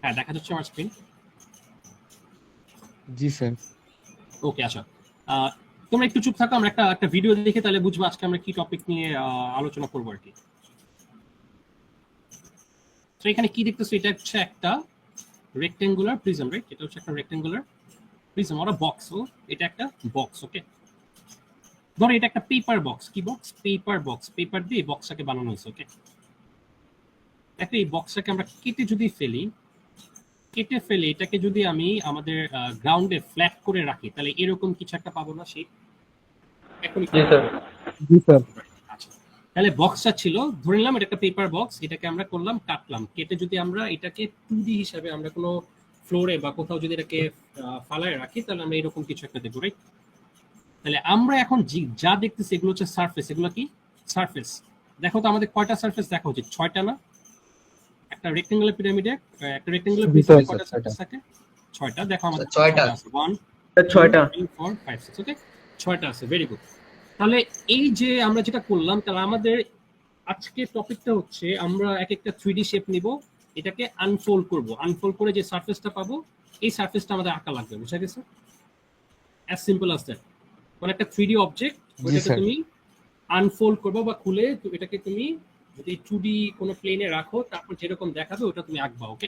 হ্যাঁ দেখা যাচ্ছে আমার স্ক্রিন? জি স্যার। ওকে আচ্ছা, তোমরা একটু চুপ থাকো, আমরা একটা ভিডিও দেখে তাহলে বুঝবো আজকে আমরা কি টপিক নিয়ে আলোচনা করবো আর কি। তো এখানে কি দেখতেছো, এটা হচ্ছে একটা রেক্টেঙ্গুলার প্রিজম, রাইট? এটা হচ্ছে একটা রেক্টেঙ্গুলার প্রিজম অর বক্স। ও এটা একটা বক্স, ওকে। ধরো এটা একটা পেপার বক্স। কি বক্স? Paper box. পেপার দিয়ে বক্সটাকে বানানো হয়েছে, ওকে। দেখো এই বক্সটাকে আমরা কেটে যদি ফেলি, এটাকে যদি আমি আমাদের গ্রাউন্ডে ফ্ল্যাট করে রাখি, তাহলে এরকম কিছু একটা পাবো না সেই? এখন জি স্যার। আচ্ছা, তাহলে বক্সটা ছিল, ধরে নিলাম এটা একটা পেপার বক্স, এটাকে আমরা করলাম কাটলাম, কেটে যদি আমরা এটাকে 2D হিসাবে আমরা কোনো ফ্লোরে বা কোথাও যদি এটাকে ফালায় রাখি, তাহলে আমরা এরকম কিছু একটা দেখবো, রাইট? তাহলে আমরা এখন যা দেখতেছি এগুলো হচ্ছে সারফেস। এগুলো কি? সারফেস। দেখো তো আমাদের কয়টা সারফেস দেখা উচিত? 6টা না? একটা রেক্টেঙ্গুলার পিরামিডে, একটা রেক্টেঙ্গুলার প্রিজমে কয়টা সারফেস থাকে? 6টা। দেখো আমাদের 6টা আছে। 1 6টা 3 4 5 6, ওকে, 6টা আছে। Very good. তাহলে এই যে আমরা যেটা করলাম, তাহলে আমাদের আজকে টপিকটা হচ্ছে আমরা এক একটা 3D শেপ নিব, এটাকে আনফোল্ড করব, আনফোল্ড করে যে সারফেসটা পাবো এই সারফেসটা আমাদের আঁকা লাগবে। বুঝা গেছে? As simple as that. মানে একটা 3D অবজেক্ট, ওটাকে তুমি আনফোল্ড করবো বা খুলে এটাকে তুমি যদি 2D কোনো প্লেনে রাখো, তারপর যেরকম দেখাবে ওটা তুমি আঁকবা, ওকে।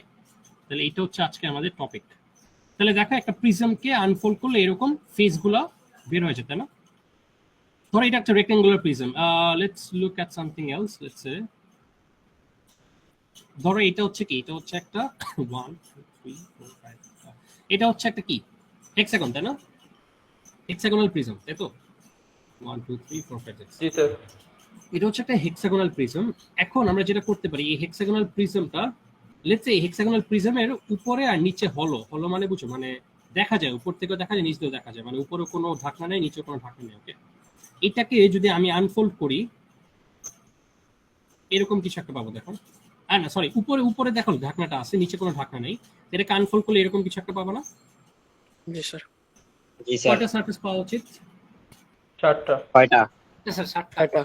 তাহলে এটা হচ্ছে আজকে আমাদের টপিক। তাহলে দেখো একটা প্রিজমকে আনফোল্ড করলে এরকম ফেসগুলো বের হয়ে যেত না? ধরো এটা একটা rectangular prism. Let's look at something else. Let's say ধরো এটা হচ্ছে কি, এটা হচ্ছে একটা 1 2 3 4 5 এটা হচ্ছে একটা কি, হেক্সাগন, তাই না? হেক্সাগোনাল প্রিজম, তাই তো? 1 2 3 4 5 6। জি স্যার। এটা হচ্ছে একটা হেক্সাগোনাল প্রিজম। এখন আমরা যেটা করতে পারি, এই হেক্সাগোনাল প্রিজমটা, লেটস সে এই হেক্সাগোনাল প্রিজমের উপরে আর নিচে হলো, হলো মানে বুঝো, মানে দেখা যায়, উপর থেকেও দেখা যায়, নিচ থেকেও দেখা যায়, মানে উপরে কোনো ঢাকনা নেই, নিচে কোনো ঢাকনা নেই, ওকে। এটাকে যদি আমি আনফোল্ড করি, এরকম কিছু একটা পাবো। দেখো, আর না সরি, উপরে উপরে দেখো ঢাকনাটা আছে, নিচে কোনো ঢাকনা নেই। এটাকে আনফোল্ড করলে এরকম কিছু একটা পাবো না? জি স্যার। জি স্যার। কয়টা সারফেস পাওয়া উচিত? 4টা। কয়টা? স্যার 7টা। 7টা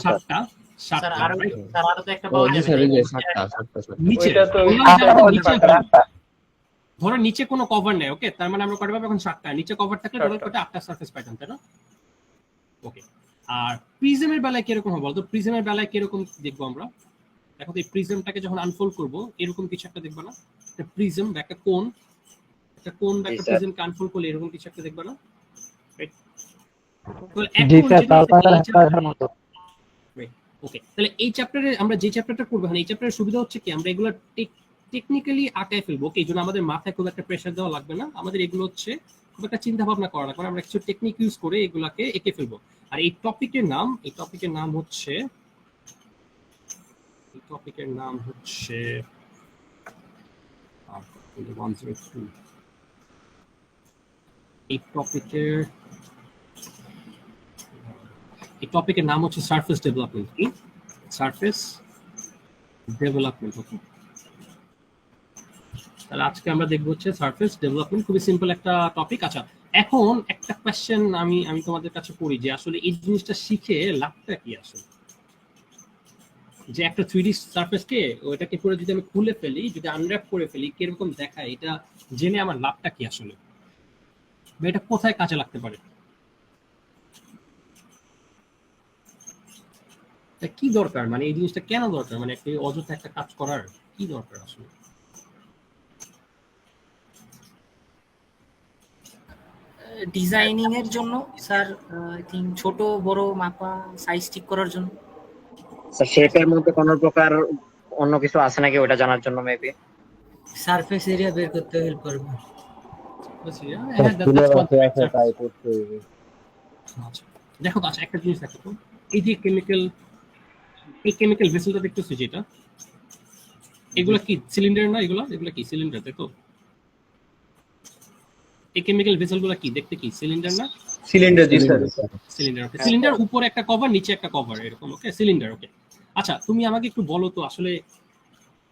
স্যার। 7টা। স্যার 7টা, আরো right? স্যার আরো তো একটা ও পাওয়া জি যাবে স্যার, না? এই যে 7টা। নিচে ওইটা তো নিচে ধরো নিচে কোনো কভার নেই, ওকে। তার মানে আমরা কয়টা পাবো এখন? 7টা। নিচে কভার থাকলে টোটাল কয়টা? 8টা সারফেস পাইতাম, তাই না? ওকে। আর প্রিজমের বেলায় কিরকম হবে বলতো? প্রিজমের বেলায় কিরকম দেখবো আমরা? দেখো তো এই প্রিজমটাকে যখন আনফোল্ড করবো, এরকম কিছু একটা দেখবো না? একটা প্রিজম বা একটা কোন, একটা কোন বা একটা প্রিজমকে আনফোল্ড করলে এরকম কিছু একটা দেখবো না? ওকে, তাহলে এই চ্যাপ্টারে আমরা যে চ্যাপ্টারটা করবো, এই চ্যাপ্টারের সুবিধা হচ্ছে কি, আমরা এগুলো টেকনিক্যালি আঁকায় ফেলবো, ওকে। এই জন্য আমাদের মাথায় খুব একটা প্রেশার দেওয়া লাগবে না, আমাদের এগুলো হচ্ছে খুব একটা চিন্তা ভাবনা করা লাগবে না, আমরা কিছু টেকনিক ইউজ করে এগুলাকে এঁকে ফেলবো। আর এই টপিকের নাম হচ্ছে টপিকের নাম হচ্ছে সারফেস ডেভেলপমেন্ট। কি? সারফেস ডেভেলপমেন্ট, ওকে। তাহলে আজকে আমরা দেখবো হচ্ছে সারফেস ডেভেলপমেন্ট, খুবই সিম্পল একটা টপিক। আচ্ছা, এখন একটা কোশ্চেন আমি তোমাদের কাছে করি, যে আসলে এই জিনিসটা শিখে লাভটা কি আসলে? যে একটা 3D সারফেসকে ওইটাকে পুরো যদি আমি খুলে ফেলি, যদি আনর্যাপ করে ফেলি, কিরকম দেখায়, এটা জেনে আমার লাভটা কি আসলে, বা এটা কোথায় কাজে লাগতে পারে? কি দরকার, মানে এই জিনিসটা কেন দরকার, মানে একটা অযথা একটা কাজ করার কি দরকার আসলে? ডিজাইনিং এর জন্য স্যার, আই থিংক ছোট বড় মাপা, সাইজ ঠিক করার জন্য। স্যার শেপের মধ্যে কোনো প্রকার অন্য কিছু আছে নাকি ওটা জানার জন্য মেবি। সারফেস এরিয়া বের করতে হেল্প করবে। দেখো তো, আচ্ছা একটা জিনিস দেখো তো, এই যে কেমিক্যাল ভেসেলটা দেখতেছি যেটা, এগুলা কি সিলিন্ডার না? এগুলা কি সিলিন্ডার, তাই তো? এই কেমিক্যাল ভেসেলগুলো কি দেখতে, কি সিলিন্ডার না? সিলিন্ডার। জি স্যার। সিলিন্ডার, ওকে। সিলিন্ডার, উপরে একটা কভার, নিচে একটা কভার, এরকম, ওকে। সিলিন্ডার, ওকে। আচ্ছা, তুমি আমাকে একটু বলো তো আসলে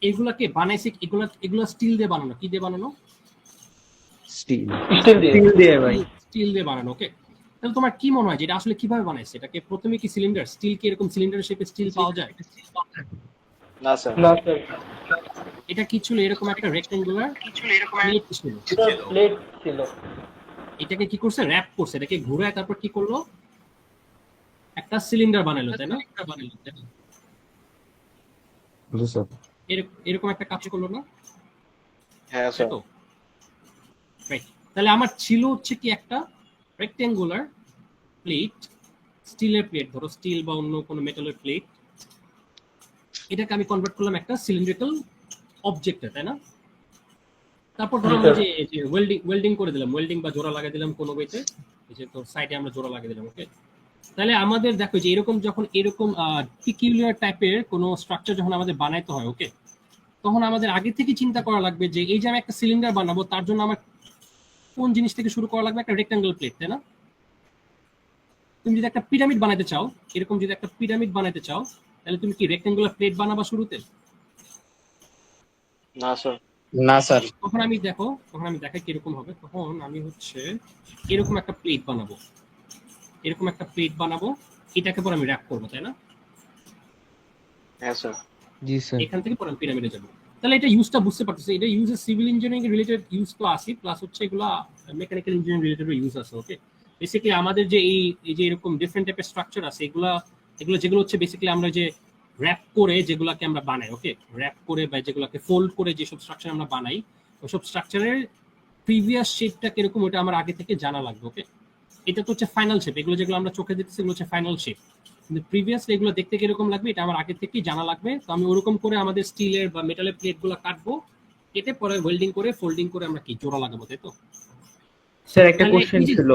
এগুলাকে বানাইছে, এগুলা স্টিল দিয়ে বানানো? কি দিয়ে বানানো? স্টিল দিয়ে ভাই। স্টিল দিয়ে বানানো, ওকে। তাহলে তোমার কি মনে হয় যে এটা আসলে কিভাবে বানাইছে? এটাকে প্রথমে কি সিলিন্ডার, স্টিল কি এরকম সিলিন্ডার শেপে স্টিল পাওয়া যায়? না স্যার। না স্যার। এটা কি ছিল, এরকম একটা রেক্টেঙ্গুলার প্লেট ছিল। প্লেট ছিল। এটাকে কি করছে, র‍্যাপ করছে, এটাকে ঘুরায় তারপর কি করলো, একটা সিলিন্ডার বানালো, তাই না? জি স্যার। এরকম একটা কাজ করলো না? হ্যাঁ স্যার। তো রাইট, তাহলে আমার ছিল হচ্ছে কি একটা রেক্টেঙ্গুলার প্লেট, স্টিলের প্লেট, ধরো স্টিল বা অন্য কোনো মেটালের প্লেট, এটাকে আমি কনভার্ট করলাম একটা সিলিন্ড্রিক্যাল অবজেক্টে, তাই না? তারপর ধরো আমরা যে ওয়েল্ডিং করে দিলাম, ওয়েল্ডিং বা জোড়া লাগিয়ে দিলাম কোনো ওয়েতে, এই যে তো সাইডে আমরা জোড়া লাগিয়ে দিলাম। ওকে, তাহলে আমাদের দেখো যে এরকম যখন এরকম পিকিউলিয়ার টাইপের কোনো স্ট্রাকচার যখন আমাদের বানাইতে হয়, ওকে, তখন আমাদের আগে থেকে চিন্তা করা লাগবে যে এই যে আমি একটা সিলিন্ডার বানাবো তার জন্য আমার কোন জিনিস থেকে শুরু করা লাগবে, একটা রেক্ট্যাঙ্গেল প্লেট, তাই না? তুমি যদি একটা পিরামিড বানাতে চাও, এরকম যদি একটা পিরামিড বানাতে চাও, তাহলে তুমি কি রেক্ট্যাঙ্গুলার প্লেট বানাবা শুরুতে? না স্যার। না স্যার। তখন আমি দেখাই কিরকম হবে। তখন আমি হচ্ছে এরকম একটা প্লেট বানাবো, এরকম একটা প্লেট বানাবো, এটাকে পরে আমি র‍্যাপ করবো, তাই না? হ্যাঁ স্যার। জি স্যার। এখান থেকে পরে আমি পিরামিডে যাবো। তাহলে এটা ইউজটা বুঝতে পারতেছি, এটা use civil engineering related use তো আছে, প্লাস হচ্ছে এগুলো মেকানিক্যাল ইঞ্জিনিয়ারিং রিলেটেড ইউজ আছে। ওকে, বেসিক্যালি আমাদের যে এই যে এরকম ডিফারেন্ট টাইপের স্ট্রাকচার আছে, এগুলো যেগুলো হচ্ছে বেসিক্যালি আমরা যে র‍্যাপ করে যেগুলোকে আমরা বানাই, ওকে, র‍্যাপ করে বা যেগুলোকে ফোল্ড করে যেসব স্ট্রাকচার আমরা বানাই, ওইসব স্ট্রাকচারের প্রিভিয়াস শেপটা কিরকম ওটা আমার আগে থেকে জানা লাগবে। ওকে, এটা তো হচ্ছে ফাইনাল শেপ, এগুলো যেগুলো আমরা চোখে দেখতেছি এগুলো হচ্ছে ফাইনাল শেপ, কিন্তু প্রিভিয়াসলি এগুলো দেখতে কিরকম লাগবে এটা আমার আগে থেকেই জানা লাগবে। তো আমি ওরকম করে আমাদের স্টিলের বা মেটালের প্লেটগুলো কাটবো, কেটে পরে ওয়েল্ডিং করে ফোল্ডিং করে আমরা কি জোড়া লাগাবো, তাই তো? স্যার একটা তাহলে কোশ্চেন এই যে- ছিল।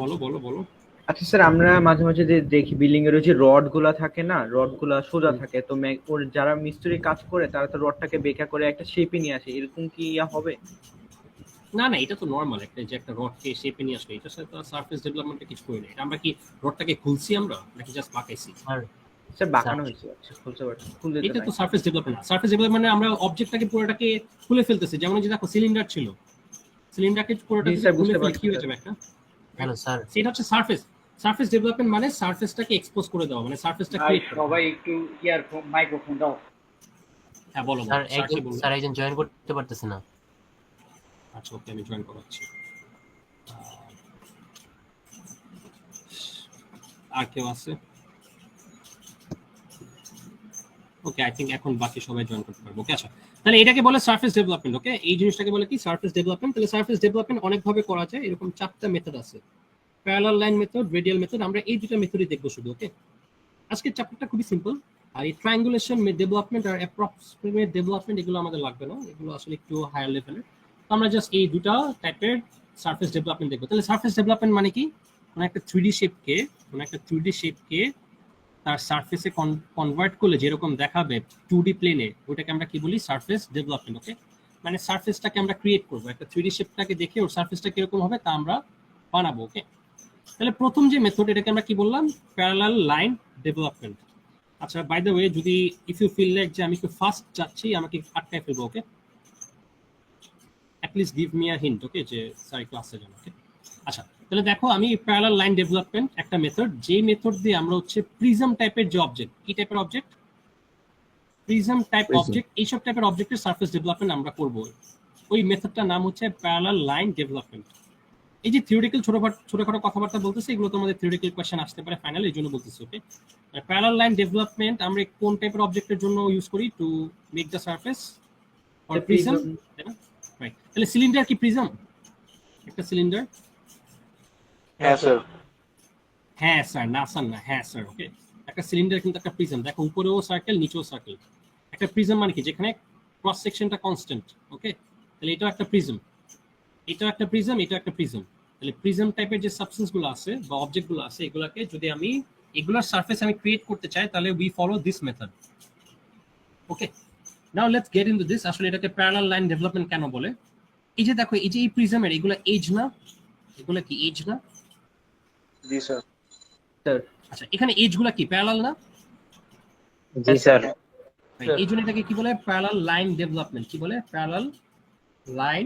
বলো বলো বলো। আচ্ছা স্যার, আমরা মাঝে মাঝে যে দেখি বিল্ডিং এর ওই যে রড গুলা থাকে না, রড গুলা সোজা থাকে, তো ওর যারা মিস্ত্রি কাজ করে তারা তো রডটাকে বেঁকা করে একটা শেপে নিয়ে আসে, এরকম কি হবে? না না, এটা তো নরমাল একটা, যে একটা রডকে শেপে নিয়ে আসবে, এটার সাথে সারফেস ডেভেলপমেন্টে কিছু করি না। এটা আমরা কি রডটাকে খুলছি আমরা নাকি জাস্ট বাঁকাইছি? স্যার বাঁকানো হয়েছে, আচ্ছা খুলতে পারছি, খুলতে এটা তো তো নাই। Surface development. সারফেস ডেভেলপমেন্টে আমরা অবজেক্টটাকে পুরোটাকে খুলে ফেলতেছি, যেমন যে দেখো সিলিন্ডার ছিল, সিলিন্ডারকে পুরোটাকে জি স্যার, খুলে বুঝতে ফেলে কি পারছি, হয়ে যাবে একটা, হ্যালো স্যার। সেটা হচ্ছে সারফেস ডেভেলপমেন্ট, মানে সারফেসটাকে এক্সপোজ করে দেওয়া, মানে সারফেসটা ক্রিয়েট করা। সবাই একটু ইয়ারফোন মাইক্রোফোন দাও। হ্যাঁ বলো স্যার স্যার কি বলবো? স্যার একজন জয়েন করতে পারতেছে না। আচ্ছা ওকে, আমি জয়েন করাচ্ছি। আর কেউ আছে? ওকে, আই থিংক এখন বাকি সবাই জয়েন করতে পারবো। ওকে, আচ্ছা, তাহলে এটাকে বলে সারফেস ডেভেলপমেন্ট। ওকে, এই জিনিসটাকে বলে কি সারফেস ডেভেলপমেন্ট। তাহলে সারফেস ডেভেলপমেন্ট অনেক ভাবে করা যায়, এরকম 4টা মেথড আছে, parallel line method, radial method. আমরা এই দুটো মেথডই দেখবো শুধু। ওকে, আজকের চ্যাপ্টারটা খুবই সিম্পল, আর এই ট্রায়াঙ্গুলেশন ডেভেলপমেন্ট আর অ্যাপ্রক্সিমেট ডেভেলপমেন্ট এগুলো আমাদের লাগবে না, এগুলো আসলে একটু হায়ার লেভেলের। তো আমরা জাস্ট এই দুটো টাইপের সারফেস ডেভেলপমেন্ট দেখবো। তাহলে সারফেস ডেভেলপমেন্ট মানে কি, কোনো একটা 3D শেপকে তার সারফেসে কনভার্ট করলে যেরকম দেখাবে 2D প্লেনে, ওটাকে আমরা কি বলি, সারফেস ডেভেলপমেন্ট। ওকে, মানে সারফেসটাকে আমরা ক্রিয়েট করবো, একটা 3D শেপটাকে দেখে ওর সারফেসটা কিরকম হবে তা আমরা বানাবো। ওকে, তাহলে প্রথম যে মেথড এটাকে আমরা কি বললাম, প্যারালাল লাইন ডেভেলপমেন্ট। আচ্ছা, বাই দ্য ওয়ে, যদি ইফ ইউ ফিল লাইক যে আমি একটু ফাস্ট যাচ্ছি, আমাকে আটকায় ফেলবো। Okay, at least give me a hint, okay, যে স্যার একটু আসতে যান। ওকে, আচ্ছা, তাহলে দেখো আমি প্যারালাল লাইন ডেভেলপমেন্ট একটা মেথড, যে মেথড দিয়ে আমরা হচ্ছে প্রিজম টাইপের যে অবজেক্ট, কি টাইপের অবজেক্ট, প্রিজম টাইপ অবজেক্ট, এইসব টাইপের অবজেক্টের সারফেস ডেভেলপমেন্ট আমরা করব। ওই মেথডটার নাম হচ্ছে প্যারালাল লাইন ডেভেলপমেন্ট। এই যে থিওরিটিক্যাল ছোটখাটো কথাবার্তা বলতেছে, এগুলো তো আমাদের থিওরিটিক্যাল কোয়েশ্চেন আসতে পারে ফাইনাল, এই জন্য বলতেছি। ওকে, প্যারালাল লাইন ডেভেলপমেন্ট আমরা কোন টাইপের অবজেক্টের জন্য ইউজ করি, to make the surface or prism, তাই না? রাইট, তাহলে সিলিন্ডার কি প্রিজম? একটা সিলিন্ডার? হ্যাঁ স্যার। হ্যাঁ স্যার, না স্যার না, হ্যাঁ স্যার। ওকে, একটা সিলিন্ডার কিন্তু একটা প্রিজম। দেখো উপরেও সার্কেল, নিচেও সার্কেল। একটা প্রিজম মানে কি, যেখানে ক্রস সেকশনটা কনস্ট্যান্ট। ওকে, তাহলে এটাও একটা প্রিজম, এটাও একটা প্রিজম, এটাও একটা প্রিজম। তাহলে প্রিজম টাইপের যে সাবস্টেন্স গুলো আছে বা অবজেক্ট গুলো আছে, এগুলাকে যদি আমি এগুলার সারফেস আমি ক্রিয়েট করতে চাই, তাহলে we follow this method. Okay, now let's get into this. আসলে এটাকে প্যারালাল লাইন ডেভেলপমেন্ট কেন বলে? এই যে দেখো, এই যে এই প্রিজমের এগুলা এজ না, এগুলা কি এজ না? জি স্যার। আচ্ছা, এখানে এজ গুলা কি প্যারালাল না? জি স্যার। এই জন্য এটাকে কি বলে, প্যারালাল লাইন ডেভেলপমেন্ট। কি বলে, প্যারালাল লাইন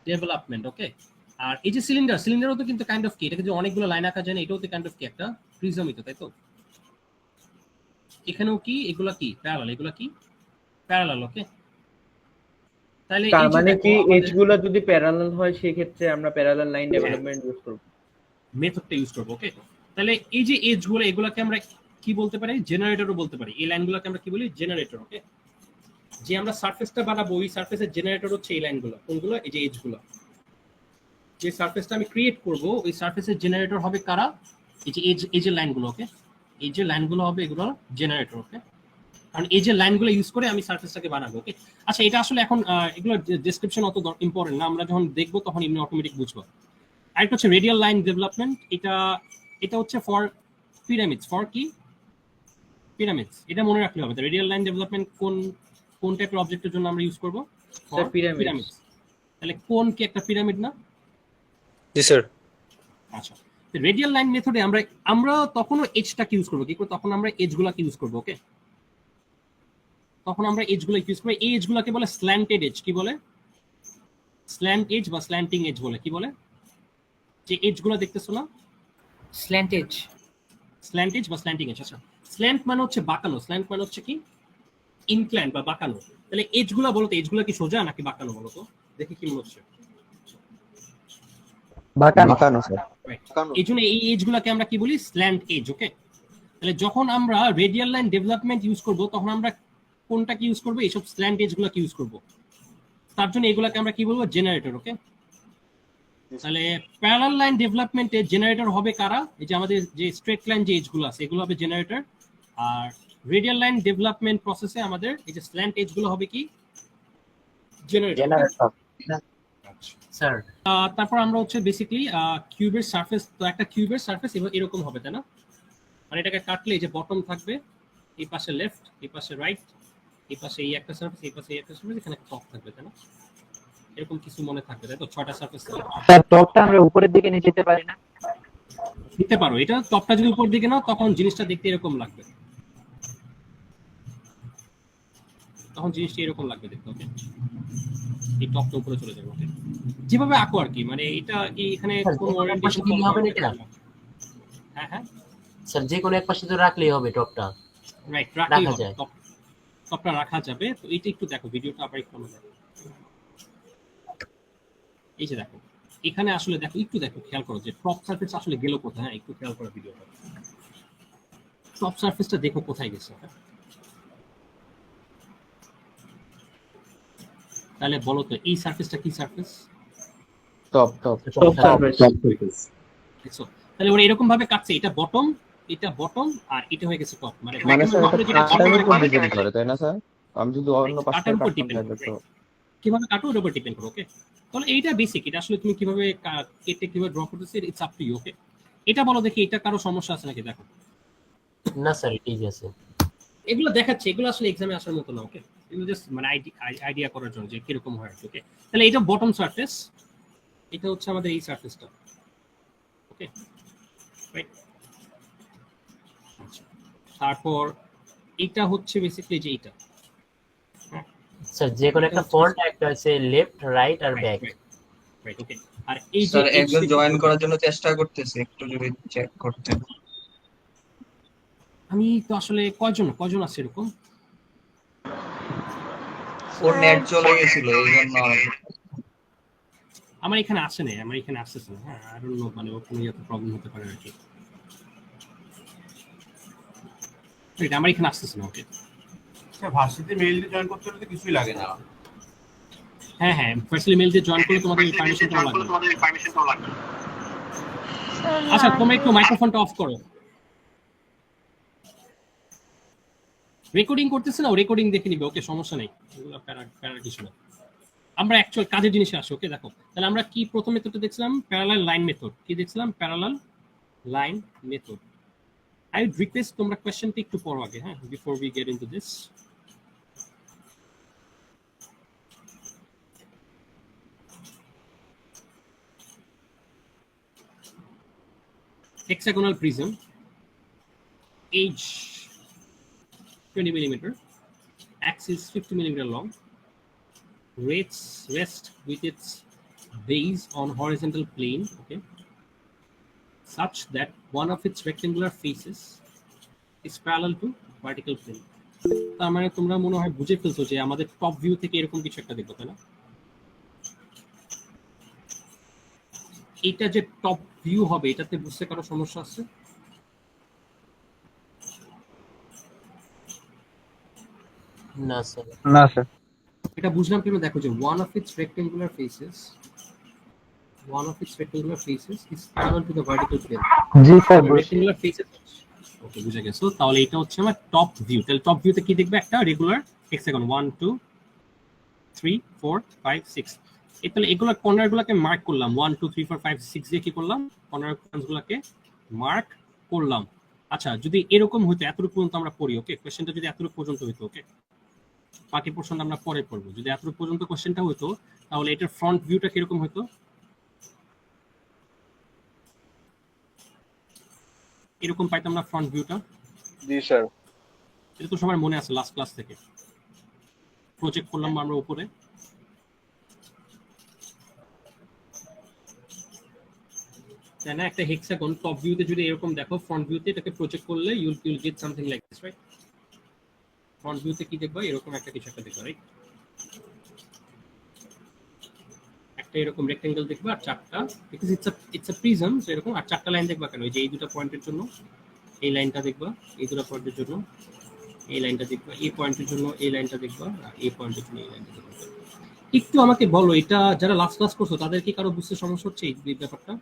ডেভেলপমেন্ট। ওকে, আর এই যে সিলিন্ডারও তো কিন্তু কাইন্ড অফ কি, এটাকে যে অনেকগুলো লাইন আঁকা যায় না, এটাও তো কাইন্ড অফ কি একটা প্রিজমই তো, তাই তো? এখানেও কি এগুলা কি প্যারালাল, এগুলা কি প্যারালাল। ওকে, তাহলে তার এই যে মানে দেখো কি আমাদের এজ গুলো যদি প্যারালাল হয় সেই ক্ষেত্রে আমরা প্যারালাল লাইন ডেভেলপমেন্ট ইউজ করব। মেথডটা ইউজ করবো। ওকে, তাহলে এই যে এজ গুলো এগুলাকে আমরা কি বলতে পারি, জেনারেটরও বলতে পারি। এই লাইনগুলোকে আমরা কি বলি, জেনারেটর। ওকে, যে আমরা সারফেসটা বানাবো ওই সারফেসের জেনারেটর হচ্ছে এই লাইনগুলো। কোনগুলো? এই যে এজ গুলো। যে সারফেসটা আমি ক্রিয়েট করব ওই সারফেসের জেনারেটর হবে কারা? এই যে এই যে লাইনগুলো। ওকে, এই যে লাইনগুলো হবে এগুলো জেনারেটর। ওকে, কারণ এই যে লাইনগুলো ইউজ করে আমি সারফেসটাকে বানাবো। ওকে, আচ্ছা এটা আসলে এখন এগুলো ডেসক্রিপশন অত ইম্পর্টেন্ট না, আমরা যখন দেখবো তখন এমনি অটোমেটিক বুঝবো। আরেকটা হচ্ছে রেডিয়াল লাইন ডেভেলপমেন্ট। এটা হচ্ছে ফর পিরামিডস। ফর কি? পিরামিডস। এটা মনে রাখলে হবে। রেডিয়াল লাইন ডেভেলপমেন্ট কোন টাইপের অবজেক্টের জন্য আমরা ইউজ করব? Sir pyramid. পিরামিডস। তাহলে কোন কি একটা পিরামিড না? জি স্যার। আচ্ছা, রেডিয়াল লাইন মেথডে আমরা তখনও এজটাকে ইউজ করবো। কি করে? তখন আমরা এজগুলাকে ইউজ করবো। ওকে, তখন আমরা এজগুলো ইউজ করবো। এই এজগুলোকে বলে স্ল্যান্টেড এজ। কি বলে? স্ল্যান্ট এজ বা স্ল্যান্টিং এজ বলে। কি বলে? যে এজগুলো দেখতেছো না, স্ল্যান্ট এজ। স্ল্যান্ট এজ বা স্ল্যান্টিং এজ। আচ্ছা, স্ল্যান্ট মানে হচ্ছে বাঁকানো, স্ল্যান্ট মানে হচ্ছে কি ইনক্লাইন বা বাঁকানো। তাহলে এজগুলো বলো তো, এজগুলো কি সোজা নাকি বাঁকানো বলো তো, দেখি কি মনে হচ্ছে। বাঁকানো স্যার। এই জন্য এই এজগুলোকে আমরা কি বলি, স্ল্যান্ট এজ। ওকে, তাহলে যখন আমরা রেডিয়াল লাইন ডেভেলপমেন্ট ইউজ করব তখন আমরা কোনটাকে ইউজ করবো? এইসব স্ল্যান্ট এজগুলোকে ইউজ করব। তার জন্য এগুলাকে আমরা কি বলবো, জেনারেটর। ওকে, তাহলে প্যারালাল লাইন ডেভেলপমেন্টে জেনারেটর হবে কারা? এই যে আমাদের যে স্ট্রেট লাইন যে এজগুলো আছে এগুলো হবে জেনারেটর। আর রেডিয়াল লাইন ডেভেলপমেন্ট প্রসেসে আমাদের এই যে স্ল্যান্ট এজগুলো হবে কি, জেনারেটর। স্যার তারপর আমরা হচ্ছে বেসিক্যালি কিউবের সারফেস। তো একটা কিউবের সারফেস এরকম হবে, তাই না? মানে এটাকে কাটলে এই যে বটম থাকবে, এই পাশে লেফট, এই পাশে রাইট, এই পাশে এই একটা সারফেস, এই পাশে এই একটা সারফেস, এখানে টপ থাকবে, তাই না? এরকম কিছু মনে থাকবে, তাই তো? 6টা সারফেস স্যার টপটা আমরা উপরের দিকে নিয়ে যেতে পারি না? দিতে পারো। এটা টপটা যদি উপর দিকে নাও তখন জিনিসটা দেখতে এরকম লাগবে, তখন জিনিসটা এরকম লাগবে দেখতে। ওকে, এই টপটা উপরে চলে যাবে। ওকে, যেভাবে আঁকো আর কি, মানে এটা এখানে স্যার, কোনো যে কোনো এক পাশে ওরিয়েন্টেশন দিলে হবে না এটা? হ্যাঁ হ্যাঁ, স্যার যে কোনো এক পাশে তো রাখলেই হবে টপটা। রাইট, রাখলেই রাখা হবে। যায়। টপটা রাখা যাবে। তো এইটা একটু দেখো, ভিডিওটা আবার একটু দেখো। এই যে দেখো, এখানে আসলে দেখো, একটু দেখো, খেয়াল করো যে টপ সারফেস আসলে গেল কোথায়। হ্যাঁ, একটু খেয়াল করো ভিডিওটা, টপ সারফেসটা দেখো কোথায় গেছে। তাহলে বলো তো এই সারফেসটা কি সারফেস? Top top surface. দেখছো? তাহলে ওরা এরকম ভাবে কাটছে, এটা বটম, এটা বটম, আর এটা হয়ে গেছে টপ। মানে মানে স্যার vacuum এটা যেটা কাটার bottom উপর হবে, ডিপেন্ড করে, তাই না স্যার? আমি যদি অন্য পাশে কাটার উপর কাটতাম ডিপেন্ড তাহলে করে, তো কিভাবে কাটো ওর উপর ডিপেন্ড করে। ওকে, তাহলে এইটা বেসিক। এটা আসলে তুমি কিভাবে কেটে কিভাবে ড্র করতেছো, ইটস আপ টু ইউ। ওকে, এটা বলো দেখি, এটা কারো সমস্যা আছে নাকি? দেখো, না স্যার ঠিক আছে। এগুলো দেখাচ্ছে, এগুলো আসলে এক্সামে আসার মতো না। ওকে, এগুলো জাস্ট মানে আইডিয়া করার জন্য যে কিরকম হয়। ওকে, তাহলে এটা বটম সারফেস, এটা হচ্ছে আমাদের এই সারফেসটা। ওকে, রাইট। তারপর এটা হচ্ছে বেসিক্যালি যে এটা, স্যার যে কোনো একটা ফন্ট, একটা হচ্ছে লেফট রাইট আর ব্যাক। রাইট। ওকে, আর এই যে স্যার একজন জয়েন করার জন্য চেষ্টা করতেছে, একটু যদি চেক করতেন। আমি তো আসলে কয়জন আছে এরকম? ওর নেট চলে গেছিল এই জন্য। আমার এখানে আসে না, আমার এখানে আসতেছে না। হ্যাঁ, আই ডোন্ট নো, মানে ওর কোনো ইয়েতে প্রবলেম হতে পারে আর কি। রাইট, আমার এখানে আসতেছে না। ওকে, ভার্সিটি মেইল দিয়ে জয়েন করতে হলে তো কিছুই লাগে না। হ্যাঁ হ্যাঁ, পার্সোনালি মেল দিয়ে জয়েন করলে তোমাদের পারমিশন করা লাগবে। আচ্ছা, তোমরা একটু মাইক্রোফোনটা অফ করো। রেকর্ডিং করতেছে না, রেকর্ডিং দেখে নিবে। ওকে, সমস্যা নেই, এগুলো প্যারার কিছু না। আমরা অ্যাকচুয়াল কাজের জিনিসে আসি। ওকে, দেখো তাহলে আমরা কি প্রথম মেথডটা দেখছিলাম, প্যারালাল লাইন মেথড। কি দেখছিলাম? Parallel line method. I would request তোমরা কোয়েশ্চেনটা একটু পড়ো আগে, হ্যাঁ, before we get into this. Hexagonal prism, age 20 millimeter, axis 50 millimeter long, rest with its base on horizontal plane, okay, such that one of its rectangular faces is parallel to vertical plane. তার মানে তোমরা মনে হয় বুঝে ফেলছো যে আমাদের top view থেকে এরকম কিছু একটা দেখো, তাই না? এটা যে টপ ভিউ হবে এটাতে বুঝতে কারো সমস্যা আছে? না স্যার। না স্যার। এটা বুঝলাম কিভাবে, দেখো যে one of its rectangular faces is parallel to the vertical plane. জি স্যার, রেক্টেঙ্গুলার ফেসেস, ওকে বুঝে গেছো। তাহলে এটা হচ্ছে আমার টপ ভিউ। তাহলে টপ ভিউতে কি দেখবে? একটা রেগুলার হেক্সাগন 1 2 3 4 5 6। তাহলে এগুলা কর্নার গুলাকে মার্ক করলাম 1 2 3 4 5 6 দিয়ে কি করলাম? কর্নার পয়েন্টস গুলাকে মার্ক করলাম। আচ্ছা, যদি এরকম হতো, এতটুকু পর্যন্ত আমরা পড়ি, ওকে? কোশ্চেনটা যদি এতটুকু পর্যন্ত হতো, ওকে, বাকি পোর্শনটা আমরা পরে পড়বো। যদি এতটুকু পর্যন্ত কোশ্চেনটা হতো তাহলে এটার ফ্রন্ট ভিউটা কিরকম হতো? এরকম পাইতাম না ফ্রন্ট ভিউটা? জি স্যার। এটা তো সবার মনে আছে লাস্ট ক্লাস থেকে প্রজেক্ট করলাম আমরা উপরে। তাই না? একটা হেক্সাগন টপ ভিউতে যদি এরকম দেখো, ফ্রন্ট ভিউতে এটাকে প্রজেক্ট করলে ইউল gate something like this, right? Front ভিউতে কি দেখবা? এরকম একটা কিছু একটা দেখবা, রাইট? একটা এরকম রেক্টেঙ্গেল দেখবা আর চারটা, because it's a prism, so এরকম আর চারটা লাইন দেখবা কেন? এই যে এই দুটো পয়েন্টের জন্য এই লাইনটা দেখবা, এই দুটো পয়েন্টের জন্য এই লাইনটা দেখবা, এই পয়েন্টের জন্য এই লাইনটা দেখবা, আর এই পয়েন্টের জন্য এই লাইনটা দেখবা। একটু আমাকে বলো, এটা যারা লাস্ট ক্লাস করছো তাদের কি কারো বুঝতে সমস্যা হচ্ছে এই ব্যাপারটা?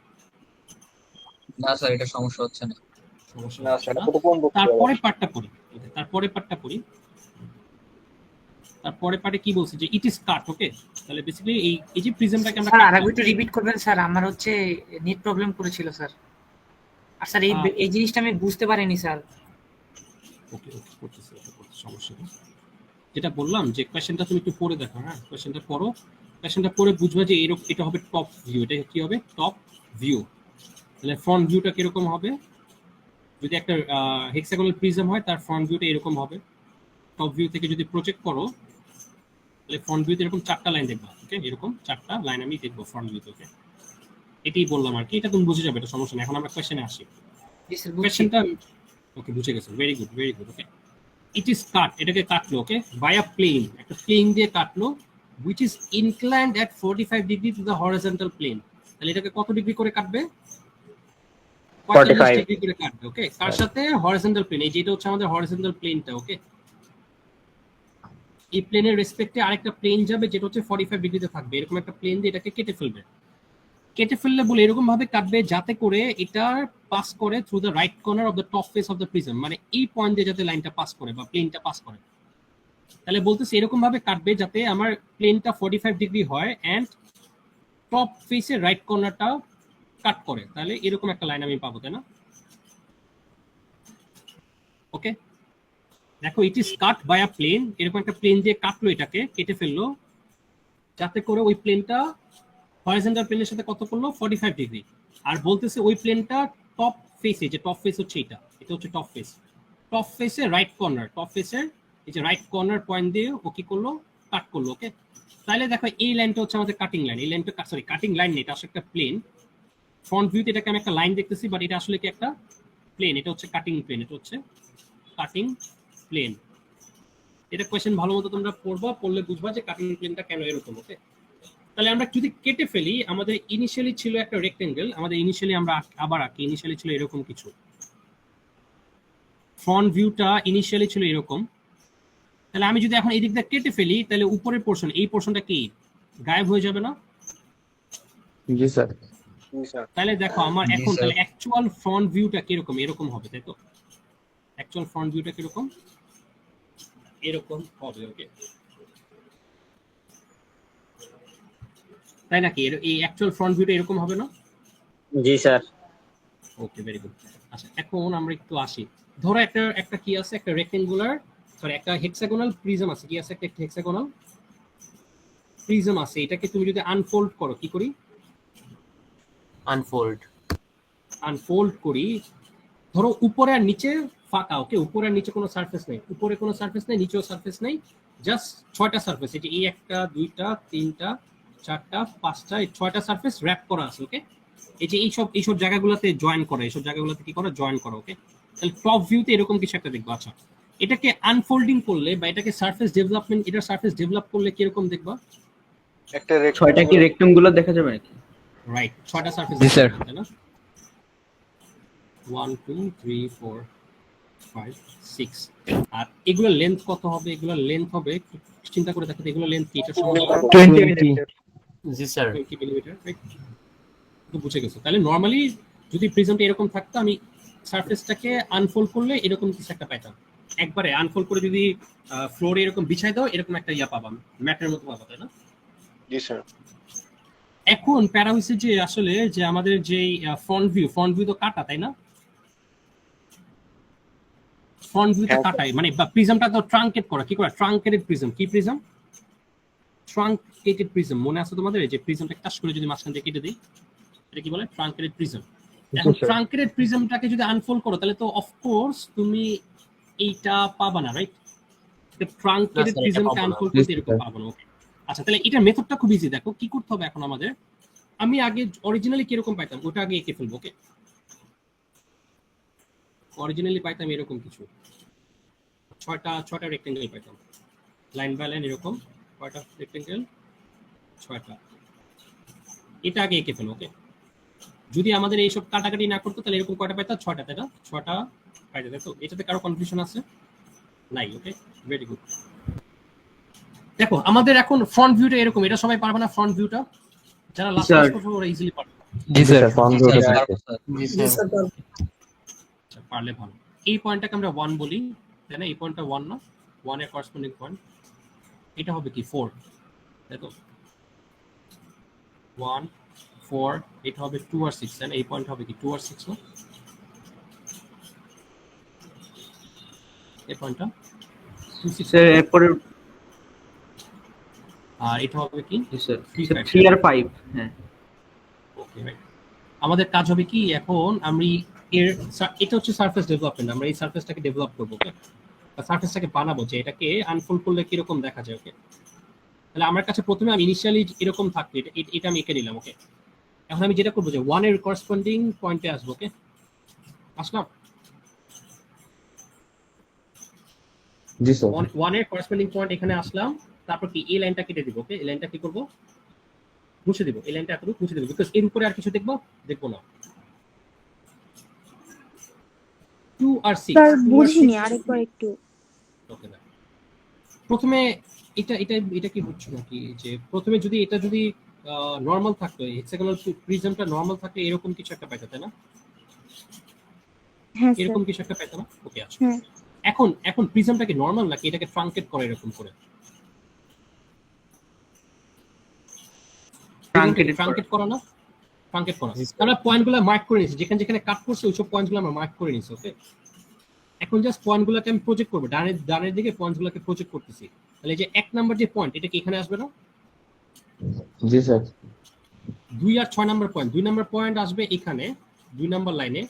না স্যার, এটা সমস্যা হচ্ছে না। সমস্যা না হচ্ছে স্যার, না। এটা কোন বক্তব্য? তারপরে পার্টটা পড়ি, তারপরে পার্টে কি বলছে যে ইট ইজ কাট, ওকে? তাহলে বেসিক্যালি এই যে প্রিজমটাকে আমরা স্যার আরেকবার একটু রিপিট করবেন স্যার, আমার হচ্ছে নেট প্রবলেম করেছিল স্যার। আর স্যার এই জিনিসটা আমি বুঝতে পারিনি স্যার। ওকে করতেছি, সমস্যা নেই। যেটা বললাম যে কোয়েশ্চেনটা তুমি একটু পড়ে দেখো, হ্যাঁ, কোয়েশ্চেনটা পড়ে বুঝবা যে এরকম এটা হবে টপ ভিউ। এটা কি হবে? Top view. তাহলে ফ্রন্ট ভিউটা কিরকম হবে? যদি একটা হেক্সাগোনাল প্রিজম হয় তার ফ্রন্ট ভিউটা এরকম হবে। টপ ভিউ থেকে যদি প্রজেক্ট করো তাহলে ফ্রন্ট ভিউতে এরকম চারটা লাইন দেখবা, ওকে? এরকম চারটা লাইন আমি দেখবো ফ্রন্ট ভিউতে, ওকে? এটাই বললাম আর কি, এটা তুমি বুঝে যাবে, এটা সমস্যা নেই। এখন আমরা কোয়েশ্চেনে আসি। জি স্যার, কোয়েশ্চেনটা ওকে বুঝে গেছো, very good, okay? It is কাট, এটাকে কাটলো, ওকে, বাই আ প্লেন, একটা প্লেন দিয়ে কাটলো, which is inclined at 45 degree to the horizontal plane. তাহলে এটাকে কত ডিগ্রি করে কাটবে? 45 ডিগ্রি করে কাটবে, ওকে? তার সাথে হরিজন্টাল প্লেন, এই যেটা হচ্ছে আমাদের হরিজন্টাল প্লেনটা, ওকে? এই প্লেনের রেসপেক্টে আরেকটা প্লেন যাবে যেটা হচ্ছে 45 ডিগ্রিতে থাকবে। এরকম একটা প্লেন দিয়ে এটাকে কেটে ফেললে বলে এরকম ভাবে কাটবে যাতে করে এটা পাস করে through the right corner of the top face of the prism, মানে এই পয়েন্ট দিয়ে যাতে লাইনটা পাস করে বা প্লেনটা পাস করে। তাহলে বলতেছে এরকম ভাবে কাটবে যাতে আমার প্লেনটা 45 ডিগ্রি হয় এন্ড টপ ফেসের রাইট কর্নারটা কাট করে। তাহলে এরকম একটা লাইন আমি পাবো, তাই না? ওকে, দেখো it is cut by a plane, এরকম একটা প্লেন দিয়ে কাটলো, এটাকে কেটে ফেললো যাতে করে ওই প্লেনটা হরিজন্টাল প্লেনের সাথে কত করলো? 45 ডিগ্রি। আর বলতেছে ওই প্লেনটা টপ ফেসে, যে টপ ফেস হচ্ছে এটা হচ্ছে টপ ফেসের রাইট কর্নার, টপ ফেসের এই যে রাইট কর্নার পয়েন্ট দিয়ে ও কি করলো? কাট করলো, ওকে? তাহলে দেখো এই লাইনটা হচ্ছে আমাদের কাটিং লাইন। এই লাইনটা সরি কাটিং লাইন নেই, এটা আসলে একটা প্লেন। ফ্রন্ট ভিউতে এটাকে আমি একটা লাইন দেখতেছি, বাট এটা আসলে কি একটা প্লেন। এটা হচ্ছে কাটিং প্লেন, এটা হচ্ছে কাটিং প্লেন। এটা কোয়েশ্চেন ভালো মতো তোমরা পড়লে বুঝবা যে কাটিং প্লেনটা কেন এরকম, ওকে? তাহলে আমরা যদি কেটে ফেলি, আমাদের ইনিশিয়ালি ছিল একটা রেক্টেঙ্গেল, আমাদের ইনিশিয়ালি আমরা আবার আঁকি, ইনিশিয়ালি ছিল এরকম কিছু, ফ্রন্ট ভিউটা ইনিশিয়ালি ছিল এরকম। তাহলে আমি যদি এখন এই দিকটা কেটে ফেলি তাহলে উপরের পোর্শন, এই পোর্শনটা কি গায়েব হয়ে যাবে না? জি স্যার। তাহলে দেখো আমার এখন তাহলে অ্যাকচুয়াল ফ্রন্ট ভিউটা কিরকম? এরকম হবে, তাই তো? অ্যাকচুয়াল ফ্রন্ট ভিউটা কিরকম? এরকম হবে, ওকে? তাই নাকি? এই অ্যাকচুয়াল ফ্রন্ট ভিউটা এরকম হবে না? জি স্যার। ওকে, ভেরি গুড। আচ্ছা, এখন আমরা একটু আসি। ধরো একটা কি আছে? একটা রেক্টেঙ্গুলার সরি একটা হেক্সাগোনাল প্রিজম আছে। কি আছে? একটা হেক্সাগোনাল প্রিজম আছে। এটাকে তুমি যদি আনফোল্ড করো, কি করি? আনফোল্ড করি। ধরো উপরে আর নিচে ফাঁকা, ওকে? উপরে আর নিচে কোনো সারফেস নেই, উপরে কোনো সারফেস নেই, নিচেও সারফেস নেই, জাস্ট 6টা সারফেস। এই যে এই 1টা 2টা 3টা 4টা 5টা, এই 6টা সারফেস র‍্যাপ করা আছে, ওকে? এই যে এইসব জায়গাগুলোতে জয়েন করা, এইসব জায়গাগুলোতে কি করা? জয়েন করা, ওকে? তাহলে টপ ভিউতে এরকম কিছু একটা দেখবা। আচ্ছা, এটাকে আনফোল্ডিং করলে বা এটাকে সারফেস ডেভেলপমেন্ট, এটার সারফেস ডেভেলপ করলে কিরকম দেখবা? একটা 6টা কি রেক্টম গুলো দেখা যাবে নাকি? রাইট, 6টা সারফেস জি, স্যার। তাই না? 1 2 3 4 5 6। আর এগুলোর লেন্থ কত হবে? এগুলোর লেন্থ হবে, একটু চিন্তা করে দেখো তো, এগুলোর লেন্থ কি? এটা সমান 20 জি স্যার 20 মিলিমিটার, রাইট? তো বুঝে গেছো। তাহলে নরমালি যদি প্রিজমটা এরকম থাকতো, আমি সারফেসটাকে আনফোল্ড করলে এরকম কিছু একটা পাইতাম। একবারে আনফোল্ড করে যদি ফ্লোরে এরকম বিছাই দাও, এরকম একটা ইয়া পাবাম, ম্যাটের মতো পাবা, তাই না? জি স্যার। এখন প্যারা হইছে যে আসলে যে আমাদের যে ফ্রন্ট ভিউ তো কাটা, তাই না? ফ্রন্ট ভিউ তো হ্যাঁ, কাটাই, মানে প্রিজমটা তো ট্রাঙ্কেট করা। কি করা? Truncated prism. কি প্রিজম? Truncated prism. মনে আছে তোমাদের? এই যে প্রিজমটা টাচ করে যদি মাঝখান দিয়ে কেটে দিই, এটা কি বলে? Truncated prism. এখন স্যার। ট্রাঙ্কেটেড প্রিজমটাকে যদি আনফোল্ড করো, তাহলে তো অফকোর্স তুমি এইটা পাবা না, রাইট? ট্রাঙ্কেটেড না, স্যার, এটা প্রিজমকে পাবো না। আনফোল্ড করতে জি, এরকম স্যার। পাবো না। ওকে, আচ্ছা, তাহলে এটার মেথডটা খুব ইজি। দেখো কি করতে হবে এখন আমাদের। আমি আগে অরিজিনালি কিরকম পাইতাম ওটা আগে এঁকে ফেলবো। ওকে, অরিজিনালি পাইতাম এরকম কিছু, ছয়টা রেক্টেঙ্গেল পাইতাম, লাইন বাই লাইন এরকম। কয়টা রেক্টেঙ্গেল? 6টা। এটা আগে এঁকে ফেলো। ওকে, যদি আমাদের এইসব কাটাকাটি না করতো, তাহলে এরকম কয়টা পাইতাম? 6টা, তাই না? 6টা পাইতে। তো এটাতে কারো কনফিউশন আছে? নাই। ওকে, ভেরি গুড। দেখো আমাদের এখন ফ্রন্ট ভিউটা এরকম। এটা সবাই পারবে না ফ্রন্ট ভিউটা? যারা লাস্ট স্যার। ক্লাস করবে ওরা ইজিলি পারবে। জি স্যার। জি স্যার আচ্ছা, পারলে ভালো। এই পয়েন্টটাকে আমরা 1 বলি, তাই না? এই পয়েন্টটা 1 না? 1 এর করেসপন্ডিং পয়েন্ট এটা হবে কি? 4, তাই তো? 1 4, এটা হবে 2 আর 6, তাই না? এই পয়েন্ট হবে কি? 2 আর 6 না? এই পয়েন্টটা 2 6, স্যার এরপরে আর এটা হবে কি? স্যার 3 3 আর 5। হ্যাঁ, ওকে, রাইট। আমাদের কাজ হবে কি এখন? আমি এটা হচ্ছে সারফেস ডেভেলপমেন্ট। আমরা এই সারফেসটাকে ডেভেলপ করবো। ওকে, সারফেসটাকে বানাবো যে এটাকে আনফোল্ড করলে কিরকম দেখা যায়। ওকে, তাহলে আমার কাছে প্রথমে আমি ইনিশিয়ালি এরকম থাকবে, এটা আমি এঁকে নিলাম। ওকে, এখন আমি যেটা করবো যে 1 এর করেসপন্ডিং পয়েন্টে আসবো। ওকে, আসলাম। জি স্যার। 1 এর করেসপন্ডিং পয়েন্ট এখানে আসলাম। তারপর কি? এই লাইনটা কেটে দিব। ওকে, এই লাইনটা কি করবো? মুছে দিব। এই লাইনটা এতটুকু মুছে দিব, বিকজ এর উপরে আর কিছু দেখবো না। 2 আর 6, স্যার বুঝিনি, আরেকবার একটু। ওকে, না প্রথমে এটা কি হচ্ছে নাকি যে প্রথমে যদি এটা যদি নরমাল থাকতো, হেক্সাগোনাল প্রিজমটা নরমাল থাকলে এরকম কিছু একটা পাইতো, তাই না? হ্যাঁ স্যার। এরকম কিছু একটা পাইতো না? ওকে, আচ্ছা। হ্যাঁ এখন প্রিজমটা কি নরমাল নাকি এটাকে ট্রাঙ্কেট করে এরকম করে? ট্রাঙ্কেট করা না? ট্রাঙ্কেট করা। আমরা পয়েন্টগুলো মার্ক করে নিয়েছি, যেখানে যেখানে কাট করছে ওইসব পয়েন্টগুলো আমরা মার্ক করে নিয়েছি। ওকে, এখন জাস্ট পয়েন্টগুলোকে আমি প্রজেক্ট করবো, ডানের দিকে পয়েন্টগুলোকে প্রজেক্ট করতেছি। তাহলে এই যে 1 নাম্বার যে পয়েন্ট, এটা কি এখানে আসবে না? জি স্যার। 2 আর 6 নাম্বার পয়েন্ট, 2 নাম্বার পয়েন্ট আসবে এখানে 2 নাম্বার লাইনে,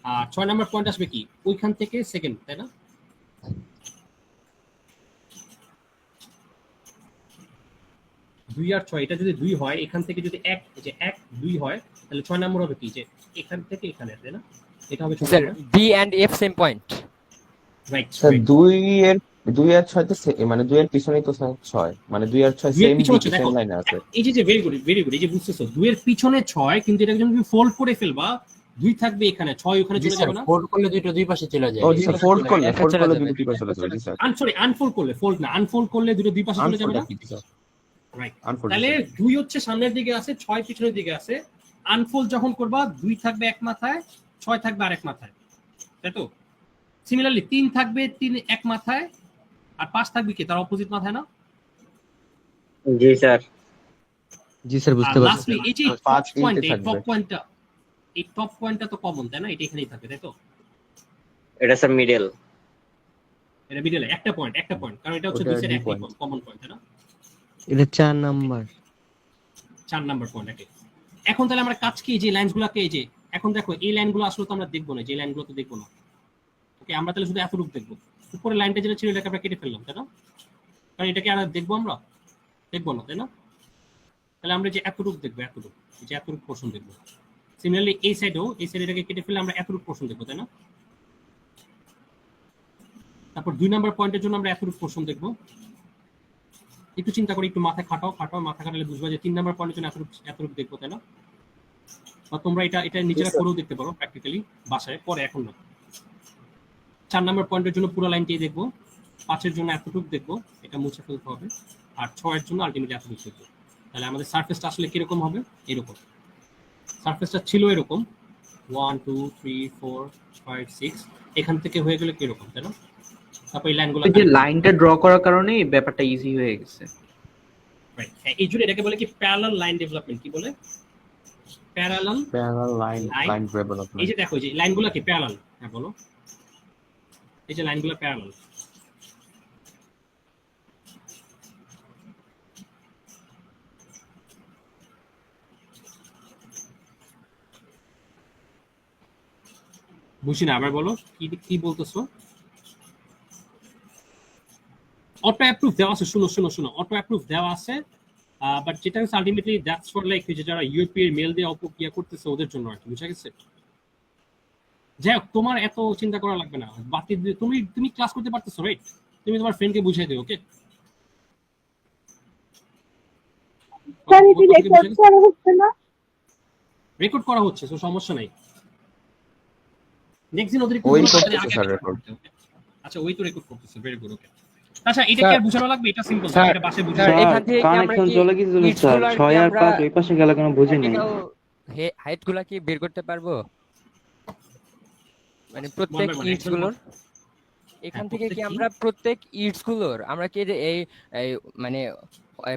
আর 6 নাম্বার পয়েন্ট আসবে কি ওইখান থেকে সেকেন্ড, তাই না? দুই আর 6, এটা যদি 2 হয়, এখান থেকে যদি 1 2 হয়, তাহলে 6 নাম্বার হবে কি? যে এখান থেকে এখানে, তাই না? এটা হবে sir B and F same point. Right. Sir 2 আর 6 তো মানে 2 এর পিছনেই তো 6, মানে 2 আর 6 সেম দিকে সেম লাইনে আছে। এই যে ভেরি গুড, এই যে বুঝতেছো 2 এর পিছনে 6, কিন্তু এটাকে যখন তুমি ফোল্ড করে ফেলবা 2 থাকবে এখানে, 6 ওখানে চলে যাবে না? ফোল্ড করলে দুই পাশে চলে যায়। ও জি স্যার, ফোল্ড করলে দুটো পাশে চলে যাবে। জি স্যার। আনফোল্ড করলে, ফোল্ড না, আনফোল্ড করলে দুই পাশে চলে যাবে না? রাইট। তাহলে 2 হচ্ছে সামনের দিকে আছে, 6 পিছনের দিকে আছে। আনফোল্ড যখন করবা 2 থাকবে এক মাথায়, 6 থাকবে আরেক মাথায়, তাই তো? সিমিলারলি 3 থাকবে এক মাথায়, আর 5 থাকবে কি তার অপোজিট মাথায়, না? জি স্যার। জি স্যার, বুঝতে আর পারছি। লাস্টলি এই যে 5 পয়েন্ট, ইনটে এই থাকবে। টপ পয়েন্টটা তো কমন, তাই না? এটা এখানেই থাকবে, তাই তো? এটা স্যার মিডল। এটা মিডলে একটা পয়েন্ট, কারণ এটা হচ্ছে দুই সাইডে একটা কমন পয়েন্ট, তাই না? এটা 4 নাম্বার। 4 number point. এখন তাহলে আমরা কাজ কি? যে লাইনগুলোকে, এই যে এখন দেখো এই লাইনগুলো আসলে তো আমরা দেখবো না, যে লাইনগুলো তো দেখবো না। ওকে, আমরা তাহলে শুধু এতটুকু দেখবো। উপরে লাইনটা যেটা ছিল এটাকে আমরা কেটে ফেললাম, তাই না? কারণ এটাকে আর দেখবো আমরা দেখবো না, তাই না? তাহলে আমরা যে এতটুকু দেখবো, এতটুকু পোরশন দেখবো। সিমিলারলি এই সাইডেও, এই সাইডে এটাকে কেটে ফেললে আমরা এতটুকু পোরশন দেখবো, তাই না? তারপর 2 নাম্বার পয়েন্টের জন্য আমরা এতটুকু পোরশন দেখবো। একটু চিন্তা করে, একটু মাথা খাটাও, মাথা খাটালে বুঝবা যে 3 নাম্বার পয়েন্টের জন্য এতটুকু দেখবো, তাই না? বা তোমরা এটা নিজেরা করেও দেখতে পারো প্র্যাকটিক্যালি বাসায়, পরে এখন না। 4 নাম্বার পয়েন্টের জন্য পুরো লাইনটাই দেখবো, 5 এর জন্য এতটুকু দেখবো, এটা মুছে ফেলতে হবে, আর 6 এর জন্য আলটিমেটলি এতটুকু দেখবো। তাহলে আমাদের সারফেসটা আসলে কিরকম হবে? এরকম সারফেসটা ছিল, এরকম 1 2 3 4 5 6, এখান থেকে হয়ে গেলে কিরকম, তাই না? তারপর এই লাইনগুলো, যে লাইনটা ড্র করার কারণে এই ব্যাপারটা ইজি হয়ে গেছে। রাইট, এই জন্য এটাকে বলে কি প্যারালাল লাইন ডেভেলপমেন্ট। কি বলে? প্যারালাল লাইন এই ডেভেলপমেন্ট। যে দেখো, যে লাইনগুলো কি প্যারালাল? হ্যাঁ বলো, এই যে লাইনগুলো প্যারালাল। বুঝি না, আবার বলো, কি বলতেছো? অটো অ্যাপ্রুভ দেওয়া আছে, শুনো, অটো অ্যাপ্রুভ দেওয়া আছে, বাট যেটা হচ্ছে আলটিমেটলি দ্যাটস ফর লাইক যে যারা ইউপি এর মেল দিয়ে অপক্রিয়া করতেছে ওদের জন্য আর কি, বুঝা গেছে? যাই হোক, তোমার এত চিন্তা করা লাগবে না, বাকি তুমি ক্লাস করতে পারতেছো, রাইট? তুমি তোমার ফ্রেন্ডকে বুঝাই দিও, ওকে? রেকর্ড করা হচ্ছে, তো সমস্যা নাই। নেক্সট দিন ওদের ওই করতেছে স্যার রেকর্ড। আচ্ছা, ওই তো রেকর্ড করতেছে, ভেরি গুড, ওকে। আচ্ছা, এটা কি আর বুঝানো লাগবে? এটা সিম্পল, এটা বাসায় বুঝানো। এখান থেকে কানেকশন চলে গেছে স্যার, 6 আর 5 ওই পাশে গেল কেন বুঝি নাই। হাইট গুলা কি বের করতে পারবো? মানে প্রত্যেক ইটস গুলোর এখান থেকে কি আমরা প্রত্যেক ইটস গুলোর আমরা কি এই মানে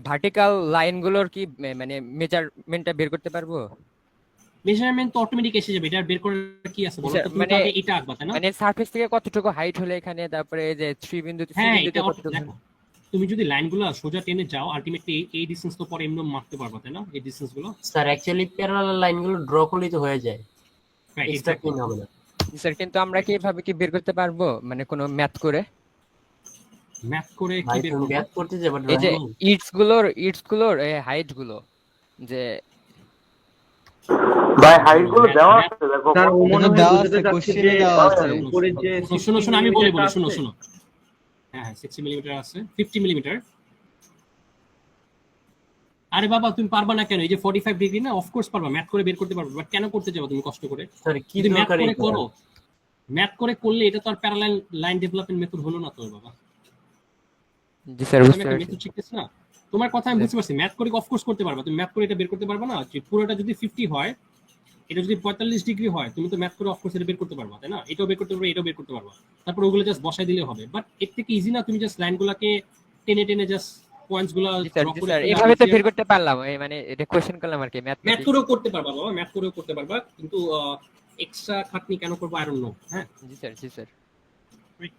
ভার্টিক্যাল লাইন গুলোর কি মানে মেজারমেন্টটা বের করতে পারবো? মেজারমেন্ট তো অটোমেটিক এসে যাবে, এটা বের করার কি আছে বলো তো? তুমি তো আগে এটা আঁকবা, তাই না? মানে সারফেস থেকে কতটুকু হাইট হলে এখানে, তারপরে যে 3 বিন্দুতে কতটুকু। দেখো, তুমি যদি লাইনগুলো সোজা টেনে যাও, আলটিমেটলি এই ডিসটেন্স তো পরে এমনি মাপতে পারবা, তাই না? এই ডিসটেন্স গুলো স্যার অ্যাকচুয়ালি প্যারালাল লাইনগুলো ড্র করলেই তো হয়ে যায়, এক্সট্রা কিন হবে না স্যার। কিন্তু আমরা কি এভাবে কি বের করতে পারবো, মানে কোনো ম্যাথ করে কি বের করব? ম্যাথ করতে যাবে, এই যে ইটস গুলোর হাইট গুলো যে ভাই হাইট গুলো দেওয়া আছে, দেখো স্যার ও মনে হয় বুঝতে চাচ্ছে যে উপরে যে শুনো, আমি বলি, শুনো। হ্যাঁ 60 মিলিমিটার আছে, 50 মিলিমিটার। আরে বাবা, তুমি পারবা না কেন? এই যে 45 ডিগ্রি না, অফকোর্স পারবা, ম্যাথ করে বের করতে পারবা, বাট কেন করতে যাবে তুমি কষ্ট করে? স্যার কি যদি ম্যাথ দরকার করে করো, ম্যাথ করে করলে এটা তো are parallel line development method হলো না তো বাবা। জি স্যার, বুঝতে পারছি। মেথড শিখতেছ না, তোমার কথা আমি বুঝতে পারছি। ম্যাথ করে অফকোর্স করতে পারবা, তুমি ম্যাথ করে এটা বের করতে পারবা না? যে পুরোটা যদি 50 হয়, এটা যদি 45 ডিগ্রি হয়, তুমি তো ম্যাথ করে অফকোর্স এটা বের করতে পারবা, তাই না? এটাও বের করতে পারবা, এটাও বের করতে পারবা, তারপর ওগুলো জাস্ট বসাই দিলে হবে। বাট এর থেকে ইজি না তুমি জাস্ট লাইনগুলোকে টেনে জাস্ট পয়েন্টস গুলো ড্র করে এভাবে তো বের করতে পারলাম, মানে এটা কোশ্চেন করলাম আর কি। ম্যাথ করেও করতে পারবা বাবা, ম্যাথ করেও করতে পারবা, কিন্তু এক্সট্রা খাটনি কেন করবো? I don't know. হ্যাঁ জি স্যার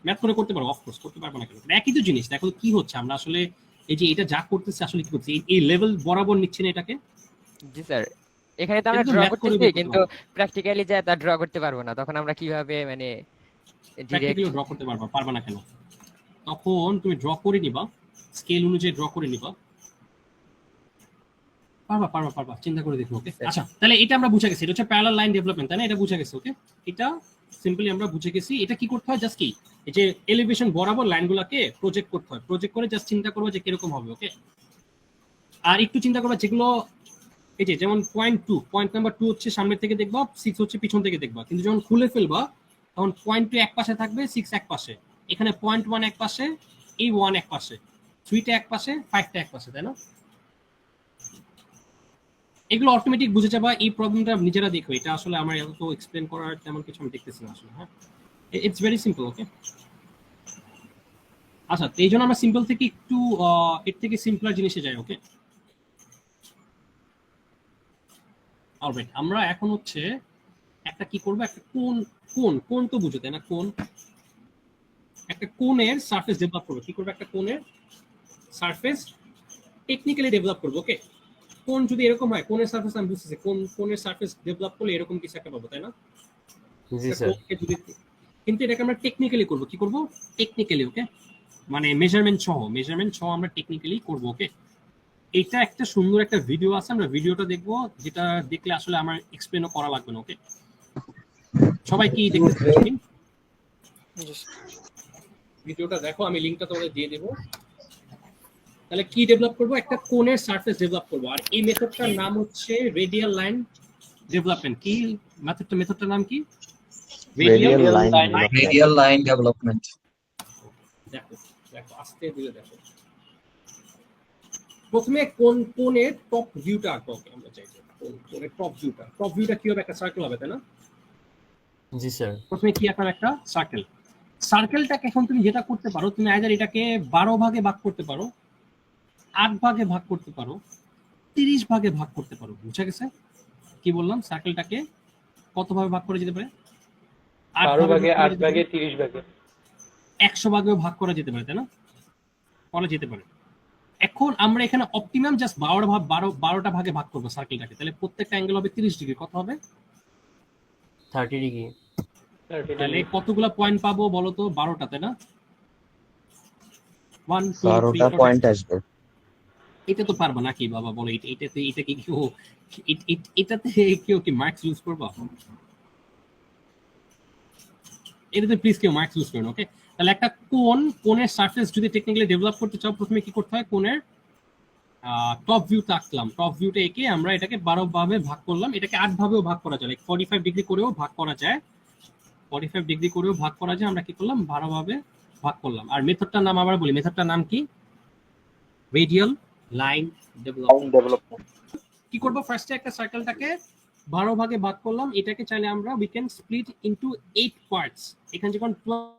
ম্যাথ করে করতে পারো, অফকোর্স করতে পারবো না কেন? একই তো জিনিস। দেখো কি হচ্ছে, আমরা আসলে এই যে এটা যা করতেছে আসলে কি করছে, এই লেভেল বরাবর নিচ্ছে না এটাকে। জি স্যার, এখানে তো আমরা ড্র করতেছি, কিন্তু প্র্যাকটিক্যালি যা তা ড্র করতে পারবো না। তখন আমরা কিভাবে মানে ডাইরেক্টলি ড্র করতে পারবা না কেন? তখন তুমি ড্র করে নিবা, স্কেল অনুযায়ী ড্র করে নিবা, পারবা, চিন্তা করে দেখো, ওকে? আচ্ছা, তাহলে এটা আমরা বুঝে গেছি, এটা হচ্ছে প্যারালাল লাইন ডেভেলপমেন্ট, তাই না? এটা বুঝে গেছি, ওকে? এটা সিম্পলি আমরা বুঝে গেছি। এটা কি করতে হয়? জাস্ট কি, এই যে এলিভেশন বরাবর লাইনগুলোকে প্রজেক্ট করতে হয়, প্রজেক্ট করে জাস্ট চিন্তা করবো যে কিরকম হবে, ওকে? আর একটু চিন্তা করবা যেগুলো এই যে যেমন পয়েন্ট নাম্বার 2 হচ্ছে সামনের থেকে দেখবা, 6 হচ্ছে পিছন থেকে দেখবা, কিন্তু যখন খুলে ফেলবা তখন পয়েন্ট 2 এক পাশে থাকবে, 6 এক পাশে, এখানে পয়েন্ট 1 এক পাশে, এই 1 এক পাশে, 3টা এক পাশে, 5টা এক পাশে, তাই না? এগুলো অটোমেটিক বুঝে যাবা। এই প্রবলেমটা নিজেরা দেখো, এটা আসলে আমার এত এক্সপ্লেন করার তেমন কিছু আমি দেখতেছি না আসলে। হ্যাঁ, ইটস ভেরি সিম্পল, ওকে? আচ্ছা, এই জন্য আমরা সিম্পল থেকে একটু এর থেকে সিম্পলার জিনিসে যাই, ওকে? অলরাইট, আমরা এখন হচ্ছে একটা কি করব, একটা কোণ তো বুঝো, তাই না? একটা কোণের সারফেস ডেভেলপ করবো। কি করবো? একটা কোণের সারফেস টেকনিক্যালি ডেভেলপ করবো, ওকে? কোণ যদি এরকম হয়, কোণের সারফেস আমি বুঝতেছি, কোণের সারফেস ডেভেলপ করলে এরকম কিছু একটা পাবো, তাই না? জি স্যার। কিন্তু এটাকে আমরা টেকনিক্যালি করবো। কি করবো? টেকনিক্যালি, ওকে? মানে মেজারমেন্ট সহ আমরা টেকনিক্যালি করবো, ওকে? এটা একটা সুন্দর একটা ভিডিও আছে, আমরা ভিডিওটা দেখবো, যেটা দেখলে আসলে আমার এক্সপ্লেনও করা লাগবে না, ওকে? সবাই কি দেখতে পাচ্ছেন? ভিডিওটা দেখো, আমি লিংকটা তোমাদের দিয়ে দেবো। তাহলে কি ডেভেলপ করব, একটা কোণের সারফেস ডেভেলপ করব, আর এই মেথডটার নাম হচ্ছে রেডিয়াল লাইন ডেভেলপমেন্ট। কি মেথডটার নাম কি? Radial line radial line development. দেখো দেখো আস্তে ধীরে দেখো। প্রথমে কোণের টপ ভিউটা আঁকবো, ওকে আমরা চাইছি কোণের টপ ভিউটা কি হবে, একটা সার্কেল হবে তাই না? জি স্যার। প্রথমে কি আঁকলাম, একটা সার্কেলটাকে এখন তুমি যেটা করতে পারো, তুমি আইদার এটাকে 12 ভাগে ভাগ করতে পারো, 8 ভাগে ভাগ করতে পারো, 30 ভাগে ভাগ করতে পারো। বুঝা গেছে কি বললাম? সার্কেলটাকে কত ভাবে ভাগ করা যেতে পারে? 12 ভাগে, 8 ভাগে, 30 ভাগে, 100 ভাগেও ভাগ করা যেতে পারে তাই না? করা যেতে পারে। এখন আমরা এখানে অপটিমাম জাস্ট 12টা ভাগে ভাগ করবো সার্কেলটাকে, তাহলে প্রত্যেকটা অ্যাঙ্গেল হবে 30 ডিগ্রি। কত হবে? 30 ডিগ্রি। তাহলে কতগুলো পয়েন্ট পাবো বলো তো? 12টা তাই না? 1 2 12টা 3 পয়েন্ট আসবে। এটা তো পারবা নাকি বাবা বলো? এটা কি কেউ এটাতে কেউ কি মার্কস ইউজ করবা? এটাতে প্লিজ কেউ মার্কস ইউজ করুন, ওকে? তাহলে একটা কোণের সারফেস যদি টেকনিক্যালি ডেভেলপ করতে চাও, প্রথমে কি করতে হয়, কোণের টপ ভিউটা আঁকলাম। টপ ভিউটা এঁকে আমরা এটাকে 12 ভাবে ভাগ করলাম। এটাকে 8 ভাবেও ভাগ করা যায়, 45 ডিগ্রি করেও ভাগ করা যায়। 45 ডিগ্রি করেও ভাগ করা যায়। আমরা কি করলাম, 12 ভাবে ভাগ করলাম। আর মেথডটার নাম আবার বলি, মেথডটার নাম কি? Radial line development. কি করব, ফার্স্টে একটা সার্কেলটাকে 12 ভাগে ভাগ করলাম। এটাকে চাইলে আমরা we can split into 8 parts. এখানে যখন 12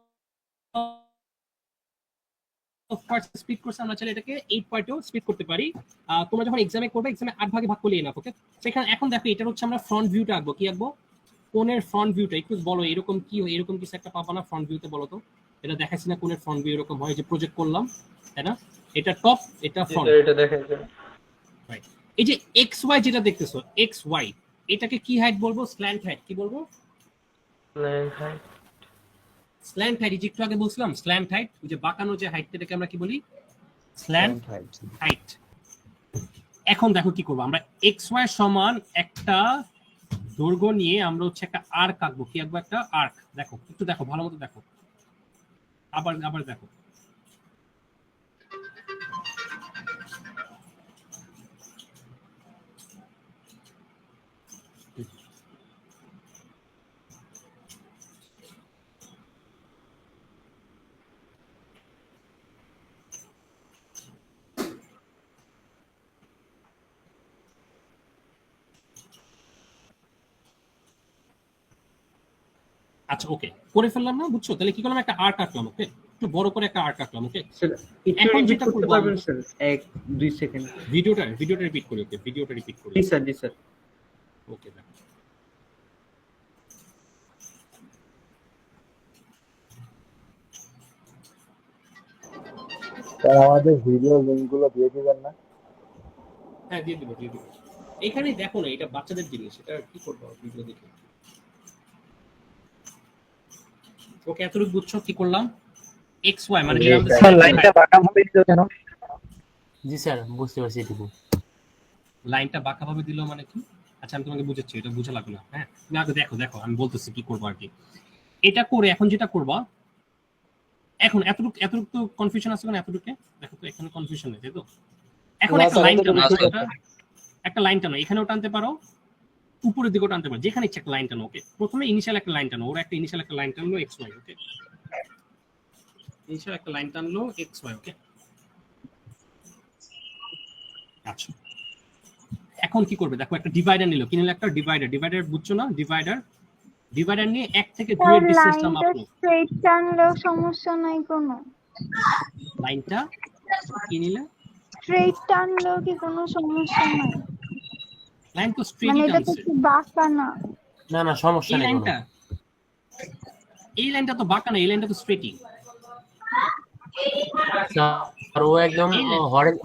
পার্টস স্প্লিট করছে, আমরা চাইলে এটাকে 8 পার্টেও স্প্লিট করতে পারি। তোমরা যখন এক্সামে করবে, এক্সামে 8 ভাগে ভাগ করলে এনাফ, ওকে? সেখানে এখন দেখো, এটা হচ্ছে আমরা ফ্রন্ট ভিউটা আঁকবো। কি আঁকবো? কোণের ফ্রন্ট ভিউটা। একটু বলো এরকম কি হয়, এরকম কিছু একটা পাবো না ফ্রন্ট ভিউতে, বলো তো? এটা দেখাচ্ছি না কোণের ফ্রন্ট ভিউ এরকম হয়, যে প্রজেক্ট করলাম তাই না? এটা টপ, এটা ফ্রন্ট। এটা দেখাইছে। রাইট। এই যে এক্স ওয়াই যেটা দেখতেছো, এক্স ওয়াই, এটাকে কি হাইট বলবো? Slant height. কি বলবো? Slant height. এই যে একটু আগে বলছিলাম স্ল্যান্ট হাইট, যে বাঁকানো যে হাইট, এটাকে আমরা কি বলি? Slant height. এখন দেখো কি করবো আমরা, এক্স ওয়াই সমান একটা দৈর্ঘ্য নিয়ে আমরা হচ্ছে একটা আর্ক আঁকবো। কি আঁকবো? একটা আর্ক। দেখো একটু দেখো, ভালো মতো দেখো, আবার দেখো। আচ্ছা ওকে, করে ফেললাম না? বুঝছো? তাহলে কি করলাম, একটা আর্ক আঁকলাম, ওকে? একটু বড় করে একটা আর্ক আঁকলাম, ওকে? এখন যেটা করতে পারবেন স্যার, 1-2 সেকেন্ড ভিডিওটা রিপিট করি, ওকে? ভিডিওটা রিপিট করি। জি স্যার। ওকে দেখো। আমাদের ভিডিও লিংকগুলো দিয়ে দিবেন না? হ্যাঁ দিয়ে দিব। এখানে দেখো না, এটা বাচ্চাদের জিনিস, এটা কি করবো ভিডিও দেখে। ওকে, এতটুকু বুঝছো কি করলাম? এক্স ওয়াই মানে যেটা আমাদের লাইনটা বাঁকা ভাবে দিল কেন? জি স্যার, বুঝতে পারছি এটুকু। লাইনটা বাঁকা ভাবে দিল মানে কি? আচ্ছা আমি তোমাকে বুঝাচ্ছি, এটা বুঝা লাগবে না। হ্যাঁ তুমি আগে দেখো আমি বলতেছি কি করবো আর কি। এটা করে এখন যেটা করবা, এখন এতটুকু তো কনফিউশন আছে, মানে এতটুকু দেখো তো, এখানে কনফিউশন নেই, তাই তো? এখন একটা লাইন টানো, একটা লাইন টানো, এখানেও টানতে পারো, উপরের দিকেও টানতে পারো, যেখানে ইচ্ছা একটা লাইন টানো, ওকে? প্রথমে ইনিশিয়াল একটা লাইন টানো, ওরা একটা ইনিশিয়াল একটা লাইন টানলো এক্স ওয়াই, ওকে? ইনিশিয়াল একটা লাইন টানলো এক্স ওয়াই, ওকে? আচ্ছা এখন কি করবে দেখো, একটা ডিভাইডার নিল। কি নিল? একটা ডিভাইডার। বুঝছো না? ডিভাইডার নিয়ে 1 থেকে 2 এর ডিসটেন্সটা মাপলো। স্ট্রেট টানলেও সমস্যা নাই কোনো? লাইনটা কি নিলে? স্ট্রেট টানলেও কি কোনো সমস্যা নাই? লাইন তো মানে স্ট্রেটই এটা তো টানছে। কি বাঁকা না? না সমস্যা নেই কোনো। এই লাইনটা তো বাঁকা না, এই লাইনটা তো স্ট্রেটই। আর ও একদম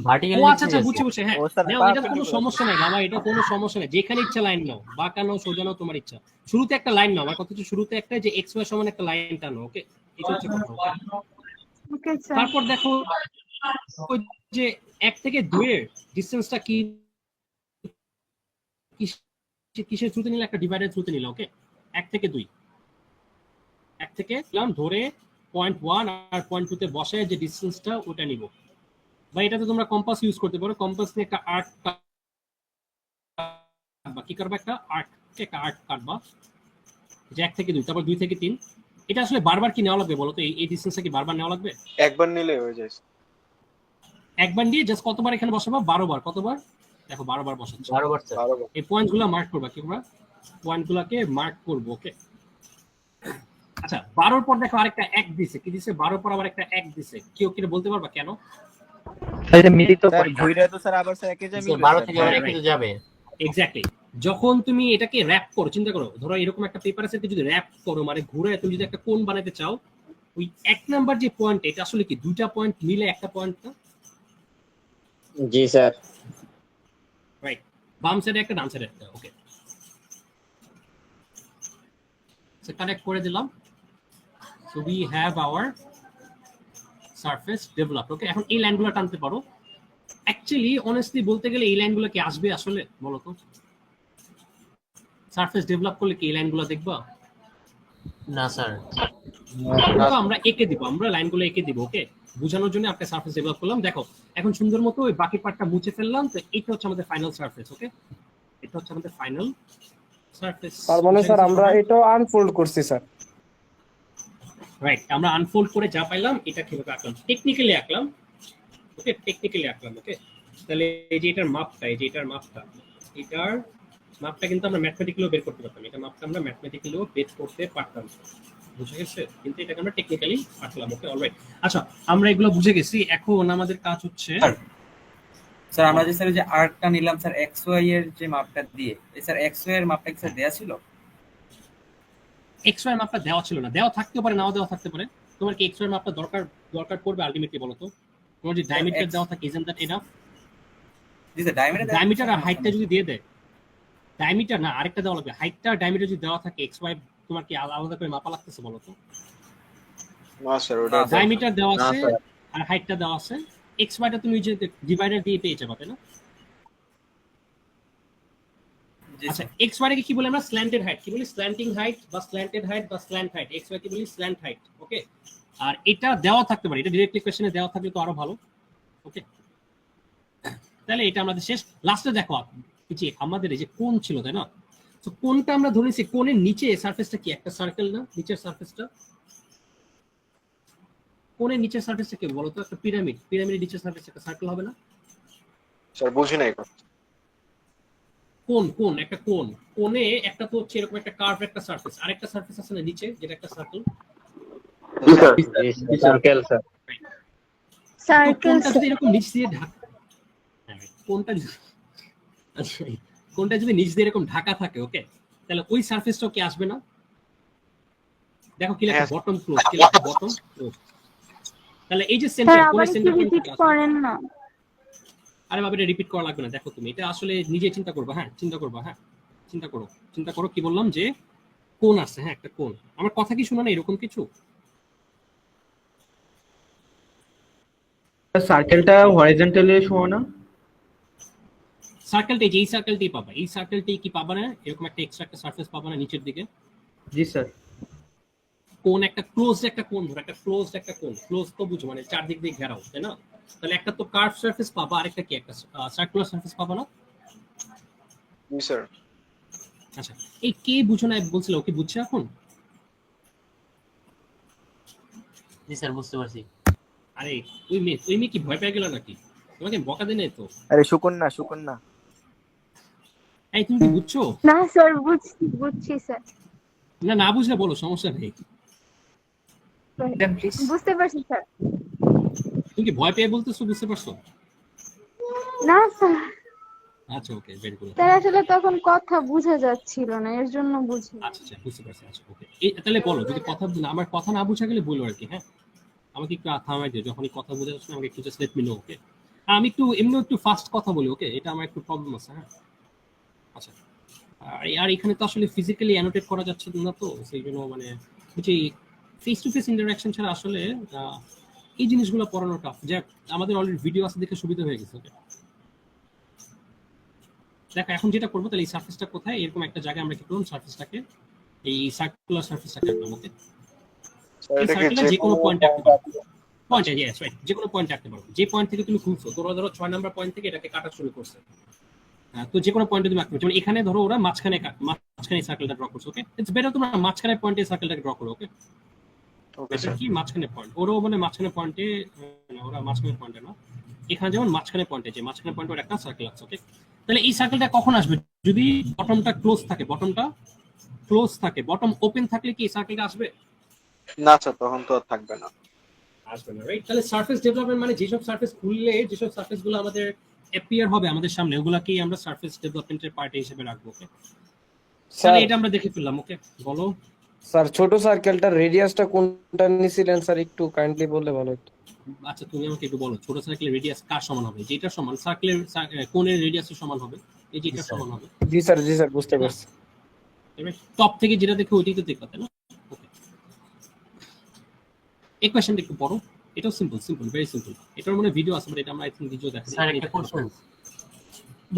ভার্টিক্যাল। ও আচ্ছা বুঝছি, হ্যাঁ নাও, এটা কোনো সমস্যা নাই বাবা, এটা কোনো সমস্যা নাই। যেখানে ইচ্ছা লাইন নাও, বাঁকা নাও, সোজা নাও, তোমার ইচ্ছা। শুরুতে একটা লাইন নাও, আমার কথা হচ্ছে শুরুতে একটা যে এক্স ওয়াই সমান একটা লাইন টানো, ওকে? এটা হচ্ছে কথা, ওকে স্যার। তারপর দেখো ওই যে 1 থেকে 2 এর ডিসটেন্সটা কি কিসের থ্রুতে নিলে? একটা ডিভাইডার থ্রুতে নিলে, ওকে? 1 থেকে 2 ধরে 0.1 আর 0.2 তে বসায় যে ডিসটেন্সটা ওটা নিব। বা এটাতে তোমরা কম্পাস ইউজ করতে পারো। কম্পাস নিয়ে একটা আর্ক বা কি করবা, একটা আর্ক কাটবা, যে 1 থেকে 2, তারপর 2 থেকে 3। এটা আসলে বারবার কি নেওয়া লাগবে বলো তো? এই ডিসটেন্সটা কি বারবার নেওয়া লাগবে? একবার নিলে হয়ে যায়। একবার দিয়ে জাস্ট কতবার এখানে বসাবো? 12 বার। কতবার? দেখো 12 বার বসাচ্ছি। 12 বার স্যার। এই পয়েন্টগুলো মার্ক করবা, কি করবা? পয়েন্টগুলোকে মার্ক করবো, ওকে। আচ্ছা 12 পর দেখো আরেকটা 1 দিছে, কি দিছে? 12 পর আবার একটা 1 দিছে, কেউ কি বলতে পারবা কেন? এটা মিলিত স্যার ঘুরে তো স্যার আবার স্যার একই স্যার জায়গায় 12 থেকে আবার একই যাবে। এক্স্যাক্টলি। যখন তুমি এটাকে র‍্যাপ করো, চিন্তা করো, ধরো এরকম একটা পেপার আছে, যদি র‍্যাপ করো মানে ঘুরে তুমি যদি একটা কোণ বানাতে চাও, ওই 1 নাম্বার যে পয়েন্ট, এটা আসলে কি দুইটা পয়েন্ট মিলে একটা পয়েন্ট না? জি স্যার। রাইট, বাম সাইডে একটা, ডান সাইডে একটা, ওকে। সো কানেক্ট করে দিলাম। So we have our surface developed, okay. এখন এই লাইনগুলো টানতে পারো। অ্যাকচুয়ালি অনেস্টলি বলতে গেলে এই লাইনগুলো কি আসবে আসলে বলো তো? সারফেস ডেভেলপ করলে কি এই লাইনগুলো দেখবা? না স্যার। তো আমরা এঁকে দিব, আমরা লাইনগুলো এঁকে দিব, ওকে, বোঝানোর জন্য একটা সারফেস ডেভেলপ করলাম। দেখো এখন সুন্দর মতো ওই বাকি পার্টটা মুছে ফেললাম। তো এটা হচ্ছে আমাদের ফাইনাল সারফেস, ওকে। এটা হচ্ছে আমাদের ফাইনাল সারফেস। তার মানে স্যার আমরা এটা আনফোল্ড করছি স্যার। রাইট, আমরা আনফোল্ড করে যা পাইলাম এটা কিভাবে আঁকলাম, টেকনিক্যালি আঁকলাম, ওকে, টেকনিক্যালি আঁকলাম, ওকে। তাহলে এই যে এটার মাপটা, এই যে এটার মাপটা কিন্তু আমরা ম্যাথমেটিক্যালিও বের করতে পারতাম। এটা মাপটা আমরা ম্যাথমেটিক্যালিও বের করতে পারতাম, বুঝে গেছে? কিন্তু এটাকে আমরা টেকনিক্যালি আঁকলাম, ওকে, অলরাইট। আচ্ছা আমরা এগুলো বুঝে গেছি, এখন আমাদের কাজ হচ্ছে স্যার আমরা যে স্যার যে আর্কটা নিলাম স্যার এক্স ওয়াই এর যে মাপটা দিয়ে, স্যার এক্স ওয়াই এর মাপটা কি স্যার দেয়া ছিল? এক্স ওয়াই মাপটা দেওয়া ছিল না, দেওয়া থাকতে পারে, নাও দেওয়া থাকতে পারে। তোমার কি এক্স ওয়াই মাপটা দরকার পড়বে আলটিমেটলি বলো তো? তোমার যে ডায়ামিটার দেওয়া থাকে, ইজন্ট দ্যাট এনাফ? জি স্যার ডায়ামিটার আর হাইটটা যদি দিয়ে দেয়, ডায়ামিটার না আরেকটা দেওয়া লাগবে, হাইটটা আর ডায়ামিটার যদি দেওয়া থাকে, এক্স ওয়াই তোমার কি আলাদা করে মাপা লাগতেছে বলো তো? না স্যার ওটা ডায়ামিটার দেওয়া আছে আর হাইটটা দেওয়া আছে, এক্স ওয়াইটা তুমি যে ডিভাইডার দিয়ে পেয়ে যাবে, তাই না? আচ্ছা এক্স ওয়াই কে কি বলি আমরা? Slanted height. কি বলি? স্ল্যান্টিং হাইট বা স্ল্যান্টেড হাইট বা স্ল্যান্ট হাইট। এক্স ওয়াই কি বলি? স্ল্যান্ট হাইট, ওকে। আর এটা দেওয়া থাকতে পারে, এটা ডিরেক্টলি কোশ্চেনে দেওয়া থাকলে তো আরো ভালো, ওকে। তাহলে এটা আমাদের শেষ। লাস্টে দেখো যে আমাদের এই যে কোণ ছিল, তাই না? তো কোণটা আমরা ধরেছি, কোণের নিচে সারফেসটা কি একটা সার্কেল না? নিচের সারফেসটা, কোণের নিচের সারফেসটা কি বলো তো? একটা পিরামিড, পিরামিডের নিচের সারফেস একটা সার্কেল হবে না? স্যার বুঝি নাই। কোণ একটা কোণে একটা তো হচ্ছে এরকম একটা কার্ভ একটা সারফেস, আরেকটা সারফেস আছে না নিচে, যেটা একটা সার্কেল। Circle sir. সার্কেল কোণটা যদি এরকম নিচ দিয়ে ঢাকা, কোণটা যদি নিচ দিয়ে এরকম ঢাকা থাকে, ওকে, তাহলে ওই সারফেসটাও কি আসবে না? দেখো কি লেখা? Bottom close. কি লেখা? Bottom close. তাহলে এই যে সেন্টার, কোণের সেন্টার রিপিট করেন না। আরে বাবা এটা রিপিট করা লাগবে না, দেখো তুমি এটা আসলে নিজে চিন্তা করবা। হ্যাঁ চিন্তা করো কি বললাম যে কোণ আছে, হ্যাঁ একটা কোণ। আমার কথা কি শোনা না এরকম কিছু? সার্কেলটা হরিজন্টালি শোনো না? সার্কেলটা এই সার্কেলটাই পাবা, এই সার্কেলটাই কি পাবা না? এরকম একটা এক্সট্রা একটা সারফেস পাবা না নিচের দিকে? জি স্যার। কোণ একটা ক্লোজ একটা কোণ, ধরো একটা ক্লোজ একটা কোণ, ক্লোজ তো বুঝো মানে চারদিক দিয়ে ঘেরাও, তাই না? তাহলে একটা তো কার্ভ সারফেস পাবা, আরেকটা কি একটা সার্কুলার সারফেস পাবা না? জি স্যার। আচ্ছা এই কে বুঝো না বলছিল, ওকে বুঝছে এখন? জি স্যার বুঝতে পারছি। আরে ওই মেয়ে কি ভয় পেয়ে গেল নাকি? তোমাকে বকা দেয় নাই তো? আরে সুকন্যা। এই তুমি কি বুঝছো? না স্যার বুঝছি স্যার। না বুঝলে বলো, সমস্যা নেই। বুঝতে পারছি স্যার। তুমি কি ভয় পেয়ে বলতেছো? বুঝতে পারছো? না স্যার। আচ্ছা ওকে, ভেরি গুড। স্যার আসলে তখন কথা বোঝা যাচ্ছিল না, এর জন্য বুঝি। আচ্ছা বুঝতে পারছি। আচ্ছা ওকে, তাহলে বলো, যদি কথা আমার কথা না বোঝা গেলে বলো আর কি। হ্যাঁ আমাকে একটু থামাই দিও, যখনই কথা বোঝা যাচ্ছে আমাকে একটু জাস্ট লেট মি নো, ওকে। আমি একটু ফাস্ট কথা বলি, ওকে, এটা আমার একটু প্রবলেম আছে। হ্যাঁ আচ্ছা, আর এখানে তো আসলে ফিজিক্যালি অ্যানোটেট করা যাচ্ছে না, তো সেই জন্য মানে যে ফেস টু ফেস ইন্টারাকশন ছাড়া আসলে এই জিনিসগুলো পড়ানো টাফ। যাক আমাদের অলরেডি ভিডিও আছে দেখে সুবিধা হয়ে গেছে, ওকে। দেখো এখন যেটা করবো, তাহলে এই সারফেসটা কোথায়, এরকম একটা জায়গায় আমরা কি করলাম, সারফেসটাকে এই সার্কুলার সারফেসটাকে আঁকলাম, ওকে। এই সার্কেলে যে কোনো পয়েন্টে আঁকতে পারবো। পয়েন্টে, ইয়েস রাইট, যে কোনো পয়েন্টে আঁকতে পারো। যে পয়েন্ট থেকে তুমি খুলছো, ধরো 6 নাম্বার পয়েন্ট থেকে এটাকে কাটা শুরু করছে, তো যে কোনো পয়েন্টে তুমি আঁকতে পারো। যেমন এখানে ধরো ওরা মাঝখানে সার্কেলটা ড্র করছে, ওকে, ইটস বেটার তোমরা মাঝখানে পয়েন্টে সার্কেলটাকে ড্র করো, ওকে। ওকে এটা স্যার। কি মাঝখানে পয়েন্ট, ওরাও মানে মাঝখানে পয়েন্টে, ওরা মাঝখানে পয়েন্টে না, এখানে যেমন মাঝখানে পয়েন্টে, যে মাঝখানে পয়েন্টে ওর একটা সার্কেল আছে, ওকে। তাহলে এই সার্কেলটা কখন আসবে? যদি বটমটা ক্লোজ থাকে, বটম ওপেন থাকলে কি এই সার্কেলটা আসবে? না স্যার, তখন তো আর থাকবে না। আসবে না, রাইট। তাহলে সারফেস ডেভেলপমেন্ট মানে যেসব সারফেস খুললে যেসব সারফেস গুলো আমাদের অ্যাপিয়ার হবে আমাদের সামনে, ওগুলাকেই আমরা সারফেস ডেভেলপমেন্টের পার্ট হিসেবে রাখবো, ওকে। তাহলে এটা আমরা দেখে ফেললাম, ওকে। বলো স্যার, ছোট সার্কেলটার রেডিয়াসটা কোনটা নিছিলেন স্যার, একটু কাইন্ডলি বললে ভালো হতো। আচ্ছা, তুমি আমাকে একটু বলো, ছোট সার্কেলের রেডিয়াস কার সমান হবে? যেটা সমান সার্কেলের কোণের রেডিয়াসের সমান হবে, এই যেটা সমান হবে। জি স্যার বুঝতে পারছি। টপ থেকে যেটা দেখো ওইটাই তো দেখতে, তাই না? ওকে, এই কোশ্চেনটা একটু পড়ো, এটাও সিম্পল, ভেরি সিম্পল। এটার মনে ভিডিও আছে, বাট এটা আমরা আই থিং ভিডিও দেখাই। স্যার একটা কোশ্চেন।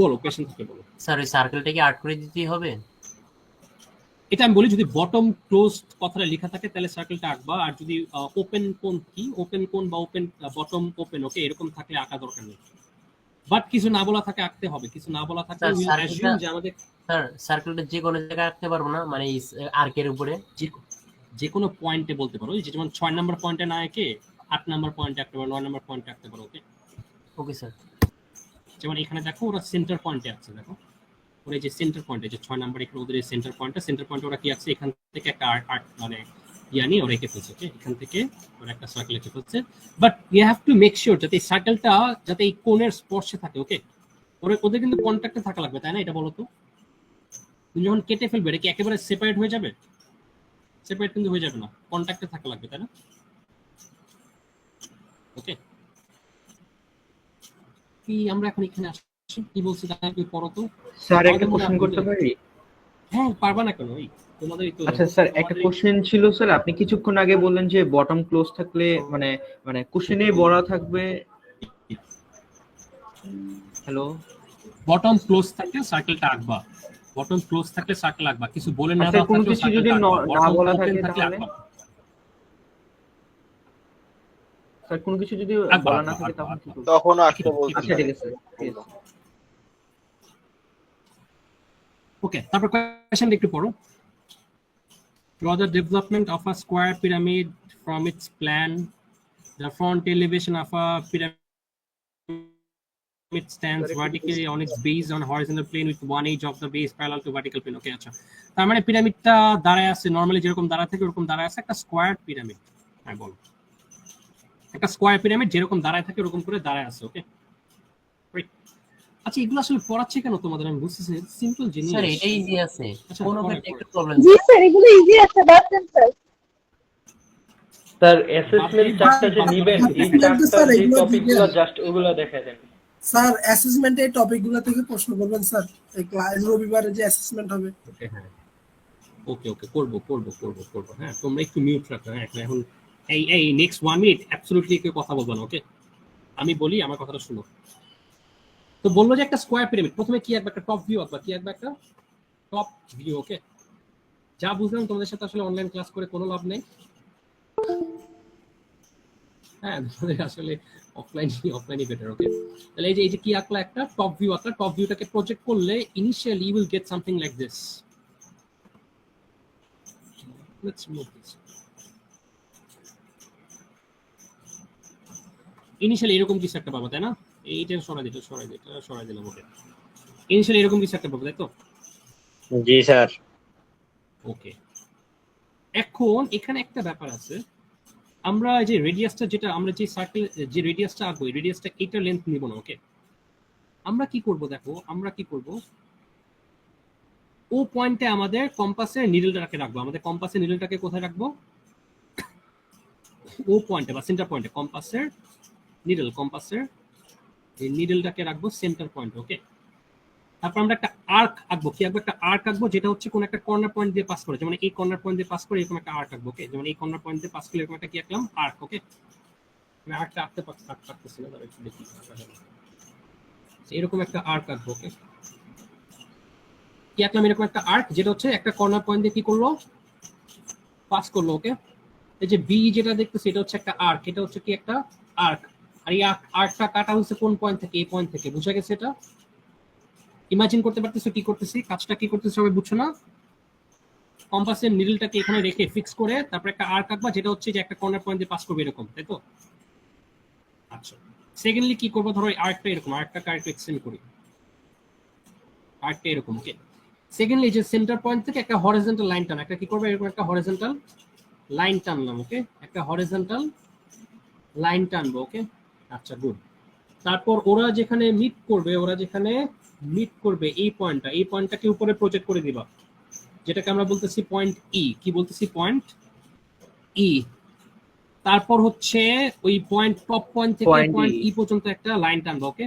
বলো, কোশ্চেন থেকে বলো। স্যার ওই সার্কেলটাকে আর্ট করে দিতেই হবে? এটা আমি বলি, যদি বটম ক্লোজ কথাটা লেখা থাকে তাহলে সার্কেলটা আঁকবা, আর যদি ওপেন কোণ কি, ওপেন কোণ বা ওপেন বটম ওপেন, ওকে, এরকম থাকলে আঁকা দরকার নেই। বাট কিছু না বলা থাকে আঁকতে হবে, কিছু না বলা থাকে যে আমাদের। স্যার সার্কেলটা যে কোনো জায়গায় আঁকতে পারবো না, মানে আর্কের উপরে যে কোনো পয়েন্টে বলতে পারো, যে যেমন 6 নাম্বার পয়েন্টে না এঁকে 8 নাম্বার পয়েন্টে আঁকতে পারো, 9 নাম্বার পয়েন্টে আঁকতে পারো, ওকে। Okay sir. যেমন এখানে দেখো ওরা সেন্টার পয়েন্টে আছে, দেখো ওরা এই যে সেন্টার পয়েন্টে, যে 6 নাম্বার, এখানে ওদের সেন্টার পয়েন্টে ওরা কি আছে, এখান থেকে একটা আর্ট মানে নিয়ে ওরা এঁকে ফেলছে, ওকে। এখান থেকে ওরা একটা সার্কেল এঁকে ফেলছে, but you have to make sure যাতে এই সার্কেলটা যাতে এই কোণের স্পর্শে থাকে, ওকে। ওদের কিন্তু কন্ট্যাক্টে থাকা লাগবে, তাই না? এটা বলো তো, তুমি যখন কেটে ফেলবে এটা কি একেবারে সেপারেট হয়ে যাবে? সেপারেট কিন্তু হয়ে যাবে না, কন্ট্যাক্টে থাকা লাগবে, তাই না? ওকে, কি আমরা এখন এখানে আসি, কি বলছি তাহলে তুই পড়ো তো। স্যার একটা কোশ্চেন করতে পারি? হ্যাঁ, পারবা না কেন? তোমাদের তো। আচ্ছা স্যার, একটা কোশ্চেন ছিল স্যার, আপনি কিছুক্ষণ আগে বললেন যে বটম ক্লোজ থাকলে মানে কোশ্চেনেই বড় থাকবে। হ্যালো, বটম ক্লোজ থাকলে সার্কেলটা আঁকবা, বটম ক্লোজ থাকলে সার্কেল আঁকবা, কিছু বলে না আচ্ছা, কোনো কিছু যদি না বলা থাকে তাহলে? স্যার কোনো কিছু যদি বলা না থাকে তখন কি করব? তখন আঁকতে বলতে। আচ্ছা ঠিক আছে, ঠিক আছে। ওকে, তারপর কোশ্চেন একটু পড়ো। Draw the development of a square pyramid from its plan. The front elevation of a pyramid stands vertically on its base on a horizontal plane with one edge of the base parallel to vertical plane. Okay, আচ্ছা, তার মানে পিরামিডটা দাঁড়ায় আছে normally যেরকম দাঁড়ায় থাকে ওরকম দাঁড়ায় আছে, একটা স্কয়ার পিরামিড। হ্যাঁ বলো, একটা স্কয়ার পিরামিড যেরকম দাঁড়ায় থাকে ওরকম করে দাঁড়ায় আছে, ওকে। আচ্ছা, এগুলো আসলে পড়াচ্ছে কেন তোমাদের? আমি বুঝতেছি, সিম্পল জিনিস। স্যার এটা ইজি আছে, কোনো একটু প্রবলেম। জি স্যার, এগুলো ইজি আছে, বাচ্চান স্যার। স্যার অ্যাসেসমেন্ট চার্টটা যে নেবেন, এই চার্টটা যে টপিকগুলো জাস্ট ওগুলো দেখায় দেন স্যার। অ্যাসেসমেন্টে এই টপিকগুলো থেকে প্রশ্ন করবেন স্যার, এই ক্লাস রবিবারে যে অ্যাসেসমেন্ট হবে। ওকে, হ্যাঁ, ওকে করব। হ্যাঁ, তোমরা একটু মিউট রাখো। হ্যাঁ, এখন এই নেক্সট 1 মিনিট অ্যাবসলিউটলি কেউ কথা বলবে না, ওকে। আমি বলি, আমার কথাটা শুনো। তো বললো যে একটা স্কয়ার পিরামিড, প্রথমে কি একটা টপ ভিউ আঁকবা, কি একটা টপ ভিউ, ওকে। যা বুঝলাম তোমাদের সাথে আসলে অনলাইন ক্লাস করে কোনো লাভ নেই। হ্যাঁ, তোমাদের আসলে অফলাইনই বেটার, ওকে। তাহলে এই যে কি আঁকলা, একটা টপ ভিউ আঁকলা। টপ ভিউটাকে প্রজেক্ট করলে initially you will get something like this. Let's move this. Initially এরকম কিছু একটা পাবো, তাই না? এইটা সরাই দিলাম, ওকে। ইনিশিয়ালি এরকম কিছু একটা পাবো, তাই তো? জি স্যার। ওকে, এখন এখানে একটা ব্যাপার আছে, আমরা যে রেডিয়াসটা, যেটা আমরা যে সার্কেল যে রেডিয়াসটা আঁকবো, এই রেডিয়াসটা এইটা লেন্থ নিব না, ওকে। আমরা কি করব, দেখো আমরা কি করব, ও পয়েন্টে আমাদের কম্পাসের নিডলটাকে রাখবো। আমাদের কম্পাসের নিডলটাকে কোথায় রাখবো? ও পয়েন্টে বা সেন্টার পয়েন্টে কম্পাসের এই নিডলটাকে রাখবো সেন্টার পয়েন্ট, ওকে। তারপর আমরা একটা আর্ক আঁকবো, কি আঁকবো? একটা আর্ক আঁকবো যেটা হচ্ছে কোন একটা কর্নার পয়েন্ট দিয়ে পাস করে, যেমন এই কর্নার পয়েন্ট দিয়ে পাস করে এরকম একটা আর্ক আঁকবো, ওকে। যেমন এই কর্নার পয়েন্ট দিয়ে পাস করে এরকম একটা কি আঁকলাম, আর্ক, ওকে। আমি আর্কটা আঁকতে পারতেছি না, একটু দেখি। এরকম একটা আর্ক আঁকবো, ওকে। কি আঁকলাম? এরকম একটা আর্ক যেটা হচ্ছে একটা কর্নার পয়েন্ট দিয়ে কি করলো, পাস করলো, ওকে। এই যে বি যেটা দেখতেছি এটা হচ্ছে একটা আর্ক, এটা হচ্ছে কি একটা আর্ক, আর এই আর্কটা কাটা হচ্ছে কোন পয়েন্ট থেকে? এই পয়েন্ট থেকে। বুঝা গেছে এটা? ইমাজিন করতে পারতেছো কি করতেছি, কাজটা কি করতেছি সবাই বুঝছো না? কম্পাসের নিডলটাকে এখানে রেখে ফিক্স করে তারপর একটা আর্ক আঁকবা যেটা হচ্ছে যে একটা কর্নার পয়েন্ট দিয়ে পাস করবে এরকম, তাই তো? আচ্ছা, সেকেন্ডলি কি করবো, ধরো এই আর্কটা এরকম, আর্কটাকে আরেকটু এক্সটেন্ড করি, আর্কটা এরকম, ওকে। সেকেন্ডলি যে সেন্টার পয়েন্ট থেকে একটা হরিজন্টাল লাইন টান, একটা কি করবে এরকম একটা হরিজন্টাল লাইন টানলাম, ওকে, একটা হরিজন্টাল লাইন টানবো, ওকে। আচ্ছা, গুড। তারপর ওরা যেখানে মিট করবে এই পয়েন্টটাকে উপরে প্রজেক্ট করে দিবা, যেটাকে আমরা বলতেছি পয়েন্ট ই। কি বলতেছি? পয়েন্ট ই। তারপর হচ্ছে ওই পয়েন্ট, টপ পয়েন্ট থেকে পয়েন্ট ই পর্যন্ত একটা লাইন টানবো, ওকে।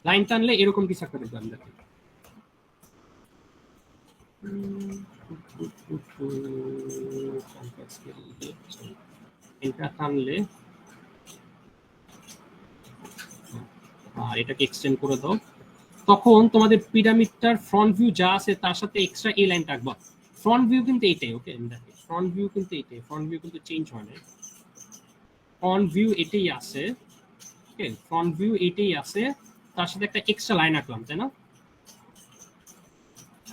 লাইন টানলে এরকম কিছু একটা দেখলাম, দেখো এটা টানলে, আর এটাকে এক্সটেন্ড করে দাও। তখন তোমাদের পিরামিডটার ফ্রন্ট ভিউ যা আছে তার সাথে এক্সট্রা এই লাইন রাখবা। ফ্রন্ট ভিউ কিন্তু এইটাই, ওকে। দেখো ফ্রন্ট ভিউ কিন্তু এইটাই, ফ্রন্ট ভিউ কিন্তু চেঞ্জ হয় না, ফ্রন্ট ভিউ এটাই আছে, ওকে। ফ্রন্ট ভিউ এটাই আছে, তার সাথে একটা এক্সট্রা লাইন রাখলাম, তাই না?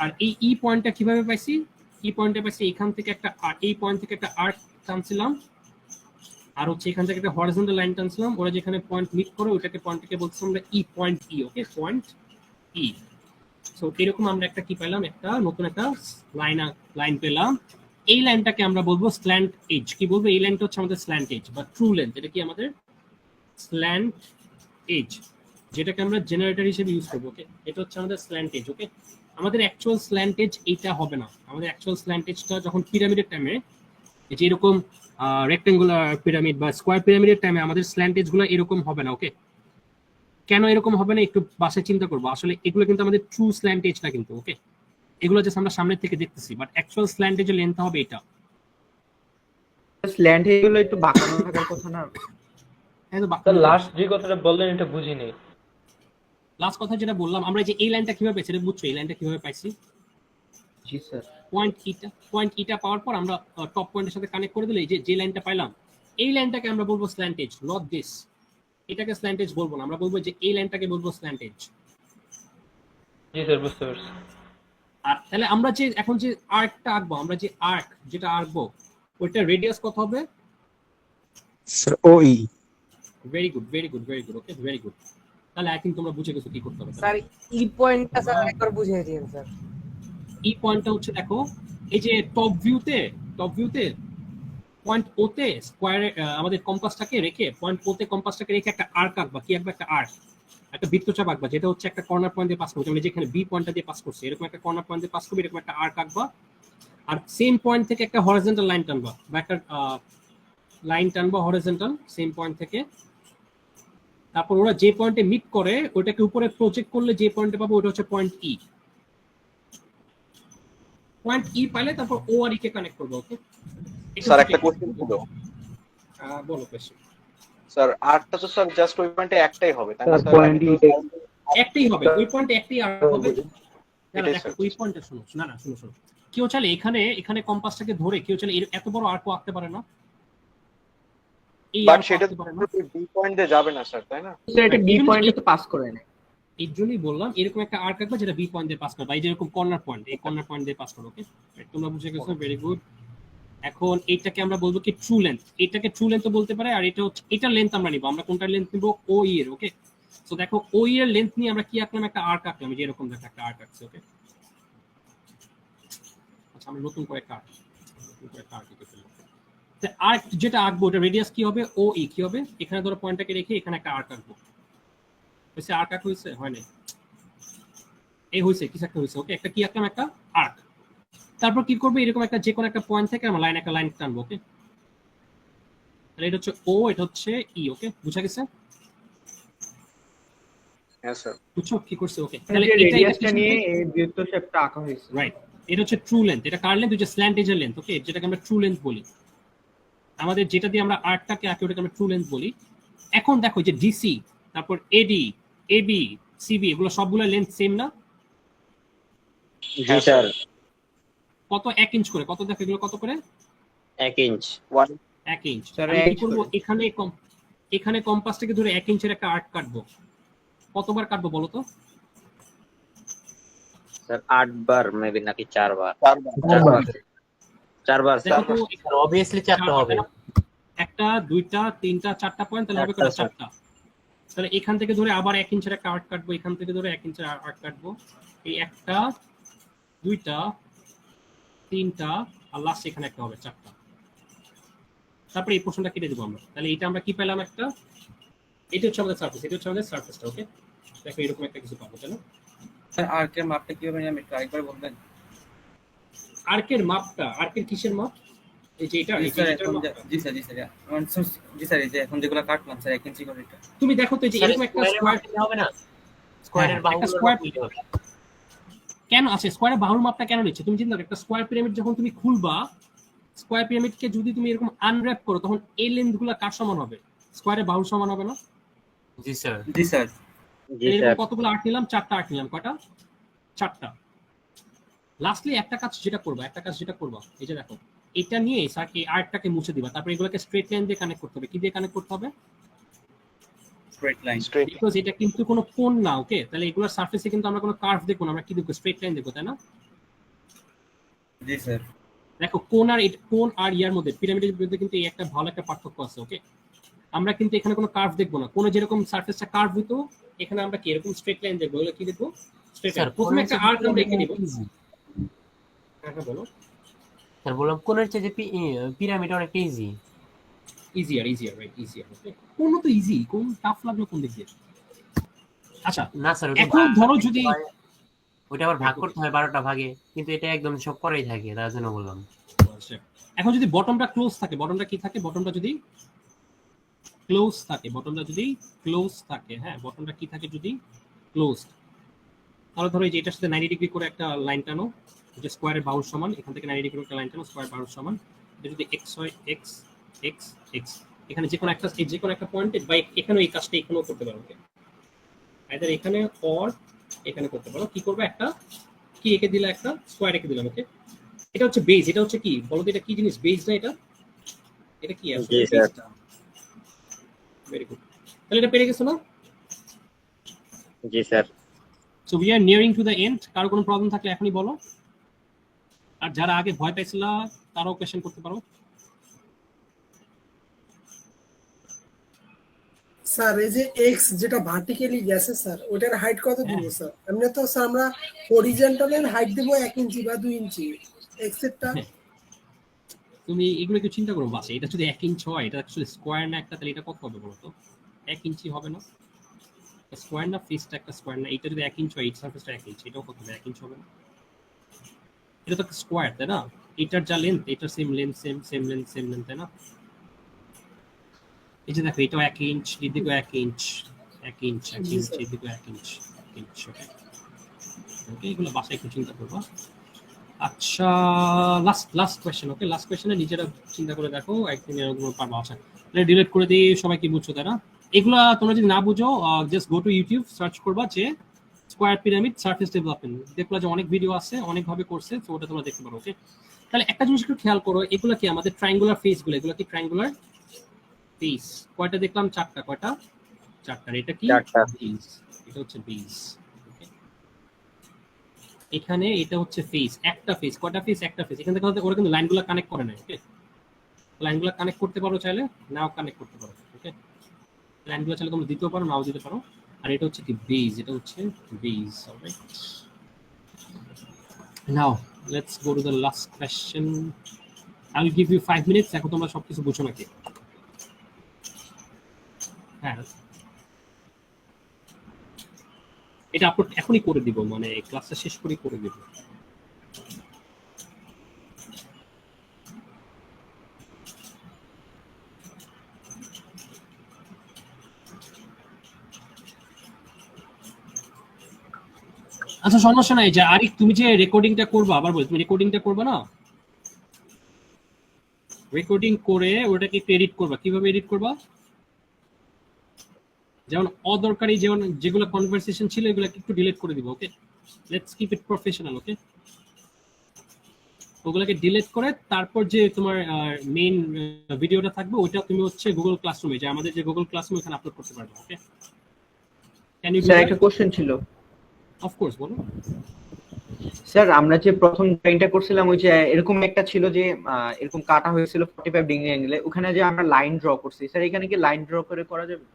আর এই ই পয়েন্টটা কিভাবে পাইছি? ই পয়েন্টটা পাইছি এখান থেকে একটা, এই পয়েন্ট থেকে একটা আর্ক টানছিলাম, আর হচ্ছে এখান থেকে একটা হরিজন্টাল লাইন টানছিলাম, ওরা যেখানে পয়েন্ট মিট করে ওইটাকে পয়েন্টটাকে বলছিলাম আমরা ই, পয়েন্ট ই, ওকে, পয়েন্ট ই। সো এরকম আমরা একটা কি পেলাম, একটা নতুন একটা লাইন পেলাম। এই লাইনটাকে আমরা বলবো স্ল্যান্ট এজ। কি বলবো? এই লাইনটা হচ্ছে আমাদের স্ল্যান্ট এজ বা ট্রু লেন্থ। এটা কি আমাদের স্ল্যান্ট এজ, যেটাকে আমরা জেনারেটর হিসেবে ইউজ করবো, ওকে। এটা হচ্ছে আমাদের স্ল্যান্ট এজ, ওকে। আমাদের অ্যাকচুয়াল স্ল্যান্ট এজ এইটা হবে না। আমাদের অ্যাকচুয়াল স্ল্যান্ট এজটা যখন পিরামিডের টাইমে, যে এরকম রেক্টেঙ্গুলার পিরামিড বা স্কোয়ার পিরামিডের টাইমে আমাদের স্ল্যান্ট এজ গুলো এরকম হবে না, ওকে। কেন এরকম হবে না একটু বাসায় চিন্তা করবো। আসলে এগুলো কিন্তু আমাদের ট্রু স্ল্যান্ট এজ না কিন্তু, ওকে। এগুলো জাস্ট আমরা সামনে থেকে দেখতেছি, বাট অ্যাকচুয়াল স্ল্যান্ট এজের লেন্থ হবে এটা। স্ল্যান্ট এগুলো একটু বাঁকানো থাকার কথা না? লাস্ট যে কথাটা বললেন এটা বুঝিনি। লাস্ট কথা যেটা বললাম, আমরা যে এই লাইনটা কিভাবে পেয়েছি এটা বুঝছো? এই লাইনটা কিভাবে পাইছি? জি স্যার। পয়েন্ট ইটা পাওয়ার পর আমরা টপ পয়েন্টের সাথে কানেক্ট করে দিলে যে লাইনটা পাইলাম, এই লাইনটাকে আমরা বলবো স্ল্যান্ট এজ, নট দিস। এটাকে স্ল্যান্ট এজ বলবো না, আমরা বলবো যে এই লাইনটাকে বলবো স্ল্যান্ট এজ। জি স্যার, বুঝতে পারছি। আর তাহলে আমরা যে এখন যে আর্কটা আঁকবো, আমরা যে আর্ক যেটা আঁকবো ওইটা রেডিয়াস কত হবে? স্যার ওই। Very good, very good, very good, okay, very good. তাহলে আই থিংক তোমরা বুঝে গেছো কি করতে হবে। স্যার ই পয়েন্টটা স্যার একবার বুঝিয়ে দিন স্যার। ই পয়েন্টটা হচ্ছে, দেখো এই যে টপ ভিউতে পয়েন্ট ওতে স্কোয়ারে আমাদের কম্পাসটাকে রেখে, পয়েন্ট ওতে কম্পাসটাকে রেখে একটা আর্ক আঁকবা। কি আঁকবা? একটা আর্ক, একটা বৃত্তচাপ আঁকবা, যেটা হচ্ছে একটা কর্নার পয়েন্ট দিয়ে পাস করছে। আমরা যেখানে বি পয়েন্টটা দিয়ে পাস করছে এরকম একটা কর্নার পয়েন্ট দিয়ে পাস করবে, এরকম একটা আর্ক আঁকবা। আর সেম পয়েন্ট থেকে একটা হরিজন্টাল লাইন টানবা, বা একটা লাইন টানবা হরিজন্টাল সেম পয়েন্ট থেকে। তারপর ওরা যে পয়েন্টে মিট করে ওটাকে উপরে প্রজেক্ট করলে যে পয়েন্টে পাবো ওটা হচ্ছে পয়েন্ট ই। পয়েন্ট ই পাইলে তারপর ও আর ই কে কানেক্ট করবো, ওকে। স্যার একটা কোশ্চেন ছিল। বলো কোশ্চেন। স্যার আর্টটা তো স্যার জাস্ট ওই পয়েন্টে একটাই হবে, তাই না স্যার স্যার? পয়েন্ট একটাই হবে, ওই পয়েন্টে একটাই আর্ক হবে। না দেখো ওই পয়েন্টে শোনো, না শোনো, কেউ চাইলে এখানে কম্পাসটাকে ধরে কেউ চাইলে এত বড় আর্কও আঁকতে পারে না। এই বাট আর্ক সেটা আঁকতে পারে না, বি পয়েন্ট দিয়ে যাবে না স্যার, তাই না? স্যার এটা বি পয়েন্টে তো পাস করে না। এর জন্যই বললাম এরকম একটা আর্ক আঁকবা যেটা বি পয়েন্ট দিয়ে পাস করবে, এই যেরকম কর্নার পয়েন্ট, এই কর্নার পয়েন্ট দিয়ে পাস করো, ওকে। তোমরা বুঝে গেছো, ভেরি গুড। এখন এইটাকে আমরা বলবো কি ট্রু লেন্থ। এটাকে ট্রু লেন্থ বলতে পারে, আর এটা হচ্ছে এটার লেন্থ আমরা নিব। আমরা কোনটার লেন্থ নিব? ও ই এর, ওকে। সো দেখো ও ই এর লেন্থ নিয়ে আমরা কি আঁকলাম? একটা আর্ক আঁকলাম, যে এরকম দেখো একটা আর্ক আঁকছে, ওকে। আচ্ছা, আমরা নতুন করে একটা আর্ক এঁকে ফেললাম। আর্ক যেটা আঁকবো ওটা রেডিয়াস কি হবে? ও ই। কি হবে? এখানে ধরো পয়েন্টটাকে রেখে এখানে একটা আর্ক আঁকবো। হয়েছে? আর্ক আঁক হয়েছে? হয় নাই? এই হয়েছে, কিছু একটা হয়েছে, ওকে। একটা কি আঁকলাম? একটা আর্ক। তারপর কি করবো? এরকম একটা যে কোনো একটা পয়েন্ট থেকে আমরা একটা লাইন টানবো, ওকে। তাহলে এটা হচ্ছে ও, এটা হচ্ছে ই, ওকে। বুঝা গেছে? হ্যাঁ স্যার। বুঝছো কি করছে? ওকে। তাহলে রেডিয়াসটা নিয়ে এই বৃত্তচাপটা আঁকা হয়েছে, রাইট। এটা হচ্ছে ট্রু লেন্থ। এটা কার লেন্থ? স্ল্যান্ট এজের লেন্থ, ওকে, যেটাকে আমরা ট্রু লেন্থ বলি। আমাদের যেটা দিয়ে আমরা আর্কটাকে আঁকি ওটাকে আমরা ট্রু লেন্থ বলি। এখন দেখো যে ডিসি, তারপর এডি, এবি, সিবি, এগুলো সবগুলো লেন্থ সেম না? জি স্যার। কত 1 ইঞ্চ করে, কত দেখো এগুলো কত করে 1 ইঞ্চ 1 ইঞ্চ। স্যার, আমি 1 কি ইঞ্চ করব, করে। এখানে কম্পাস থেকে ধরে 1 ইঞ্চের একটা আর্ক কাটবো। কতবার কাটবো বলো তো? স্যার 8 বার মেবি নাকি 4 বার? 4 বার দেখো তো স্যার অবভিয়াসলি 4টা হবে। একটা, দুইটা, তিনটা, 4টা পয়েন্ট, তাহলে হবে কত? 4টা। তাহলে এখান থেকে ধরে আবার 1 ইঞ্চের একটা আর্ক কাটবো, এখান থেকে ধরে 1 ইঞ্চের আর্ক কাটবো। এই একটা, দুইটা, তিনটা, আর লাস্ট এখানে একটা হবে 4টা। তারপরে এই পোর্শনটা কেটে দেবো আমরা। তাহলে এটা আমরা কি পেলাম? একটা, এটা হচ্ছে আমাদের সারফেস, এটা হচ্ছে আমাদের সারফেসটা। ওকে, দেখো এরকম একটা কিছু পাবো। তাই না? স্যার আর্কের মাপটা কিভাবে নিলাম একটু আরেকবার বলবেন? আর্কের মাপটা, আর্কের কিসের মাপ? এই যে এটা, জি এই যে স্যার, এটার এখন মাপটা। জি স্যার জি স্যার, এই যে এখন যেগুলো কাটলাম স্যার 1 ইঞ্চি করে এটা। তুমি দেখো তো এই যে এরকম একটা স্কয়ার হবে না, স্কয়ারের বাহুগুলো স্কয়ার নিতে হবে। কেন আছে? স্কয়ারের বাহুর মাপটা কেন নিচ্ছে? তুমি চিন্তা করো, একটা স্কয়ার পিরামিড যখন তুমি খুলবা, স্কয়ার পিরামিডকে যদি তুমি এরকম আনর‍্যাপ করো, তখন এই লেন্থগুলো কার সমান হবে? স্কয়ারের বাহুর সমান হবে না? জি স্যার। জি স্যার। এরকম কতগুলো আর্ট নিলাম? 4টা আর্ট নিলাম। কয়টা? 4টা। লাস্টলি একটা কাজ যেটা করবা, এই যে দেখো, এটা নিয়ে স্যার এই আর্টটাকে মুছে দিবা, তারপর এগুলোকে স্ট্রেট লাইন দিয়ে কানেক্ট করতে হবে। কি দিয়ে কানেক্ট করতে হবে? Straight line. বিকজ এটা কিন্তু কোনো কোণ না। ওকে, তাহলে এগুলোর সারফেসে কিন্তু আমরা কোনো কার্ভ দেখবো না, আমরা কি দেখবো? স্ট্রেট লাইন দেখবো, তাই না? জি স্যার। দেখো কোণ আর ইয়ার মধ্যে, পিরামিডের মধ্যে কিন্তু এই একটা ভালো একটা পার্থক্য আছে। ওকে, আমরা কিন্তু এখানে কোনো কার্ভ দেখবো না। কোনো যেরকম সারফেসটা কার্ভ হইতো, এখানে আমরা কি এরকম স্ট্রেট লাইন দেখবো। এগুলো কি দেখবো? Straight line. প্রথমে একটা আর্ক আমরা এঁকে নিব। হ্যাঁ বলো। স্যার বললাম কোণের চেয়ে যে পিরামিড অনেক easy. Easier, right, easier. Okay, কোন তো ইজি, কোন টাফ লাগলো কোন দিক দিয়ে? আচ্ছা না স্যার, এখন ধরো যদি ওটা আবার ভাগ করতে হয় 12টা ভাগে, কিন্তু এটা একদম সব করেই থাকে, তার জন্য বললাম। এখন যদি বটমটা ক্লোজ থাকে, বটমটা কি থাকে? বটমটা যদি ক্লোজ থাকে, হ্যাঁ, বটমটা কি থাকে? যদি ক্লোজ, তাহলে ধরো এই যে এটার সাথে 90 ডিগ্রি করে একটা লাইন টানো, যে স্কয়ারের বাহুর সমান, এখান থেকে 90 ডিগ্রি করে একটা লাইন টানো, স্কয়ার বাহুর সমান। এটা যদি x হয় x x x, এখানে যে কোনো একটা পয়েন্টে, বা এখানেও এই কাজটা এখানেও করতে পারো। ওকে, আইদার এখানে অর এখানে করতে পারো। কি করবে? একটা কি এঁকে দিলা, একটা স্কয়ার এঁকে দিলাম। ওকে, এটা হচ্ছে বেজ। এটা হচ্ছে কি বলো তো? এটা কি জিনিস? বেজ না? এটা কি আসলে? Very good. তাহলে এটা পেরে গেছো না? জি sir. So we are nearing to the end. কারো কোনো প্রবলেম থাকলে এখনই বলো, আর যারা আগে ভয় পাইছিল তারাও কোয়েশ্চেন করতে পারো। স্যার এই যে এক্স যেটা ভার্টিক্যালি গেছে স্যার, ওটার হাইট কত দিব স্যার? এমনি তো স্যার আমরা হরিজন্টালের হাইট দেব 1 ইঞ্চি বা 2 ইঞ্চি, এক্স এরটা তুমি এগুলো একটু চিন্তা করো। বাসে এটা যদি 1 ইঞ্চ হয়, এটা অ্যাকচুয়ালি স্কয়ার না একটা, তাহলে এটা কত হবে বলো তো? 1 ইঞ্চি হবে না? স্কয়ার না, ফেসটা একটা স্কয়ার না? এটা যদি 1 ইঞ্চ হয়, এই সারফেসটা 1 ইঞ্চ, এটাও কত হবে? 1 ইঞ্চ হবে না? এটা তো একটা স্কয়ার, তাই না? এটার যা লেন্থ, এটার সেম লেন্থ, সেম লেন্থ, তাই না? এই যে দেখো, এটাও 1 ইঞ্চ, এদিকেও 1 ইঞ্চ, এদিকেও 1 ইঞ্চ। ওকে, এগুলো বাসায় একটু চিন্তা করবো। আচ্ছা, লাস্ট কোয়েশ্চেন। ওকে, লাস্ট কোয়েশ্চেনে নিজেরা চিন্তা করে দেখো, একদিন এরকম পারবো। আচ্ছা, তাহলে ডিলিট করে দিই। সবাই কি বুঝছো, তাই না? এগুলা তোমরা যদি না বুঝো, just go to YouTube, search করবা যে স্কয়ার পিরামিড সারফেস ডেভেলপমেন্ট, দেখলা যে অনেক ভিডিও আছে, অনেকভাবে করছে, তো ওটা তোমরা দেখতে পারো। ওকে, তাহলে একটা জিনিস একটু খেয়াল করো, এগুলো কি আমাদের ট্রায়াঙ্গুলার ফেসগুলো, এগুলো কি ট্রায়াঙ্গুলার ফেস? কয়টা দেখলাম? 4টা। কয়টা? 4টা। এটা কি? বেস। এটা হচ্ছে বেস। ওকে, এখানে এটা হচ্ছে ফেস, একটা ফেস। কয়টা ফেস? একটা ফেস। এখান থেকে ওরা কিন্তু লাইনগুলো কানেক্ট করে না। ওকে, লাইনগুলো কানেক্ট করতে পারো, চাইলে নাও কানেক্ট করতে পারো। ওকে, লাইনগুলো চাইলে তোমরা দিতেও পারো, নাও দিতে পারো। আর এটা হচ্ছে কি? বেস। এটা হচ্ছে base. Alright, now let's go to the last question. I will give you 5 minutes. এখন তোমরা সবকিছু বুঝো নাকি? হ্যাঁ, এটা আপলোড এখনই করে দিব, মানে ক্লাসটা শেষ করেই করে দিব। আচ্ছা, সমস্যা নাই। যে আরিক, তুমি যে রেকর্ডিংটা করবা, আবার বলি, তুমি রেকর্ডিংটা করবা না? রেকর্ডিং করে ওটাকে একটু এডিট করবা। কিভাবে এডিট করবা? যেমন অদরকারি যেগুলো কনভারসেশন ছিল, এগুলো একটু ডিলিট করে দিব। ওকে, লেটস কিপ ইট প্রফেশনাল। ওকে, ওগুলোকে ডিলিট করে তারপর যে তোমার মেইন ভিডিওটা থাকবে ওইটা তুমি হচ্ছে গুগল ক্লাসরুমে যে আমাদের যে গুগল ক্লাসরুম এখানে আপলোড করতে পারবে। ওকে, ক্যান ইউ স্যার একটা কোশ্চেন ছিল। অফ কোর্স, বলো। স্যার আমরা যে প্রথম ড্রয়িংটা করছিলাম ওই যে এরকম একটা ছিল যে এরকম কাটা হয়েছিল 45 ডিগ্রি অ্যাঙ্গেলে, ওখানে যে আমরা লাইন ড্র করছি স্যার, এখানে কি লাইন ড্র করে করা যাবে?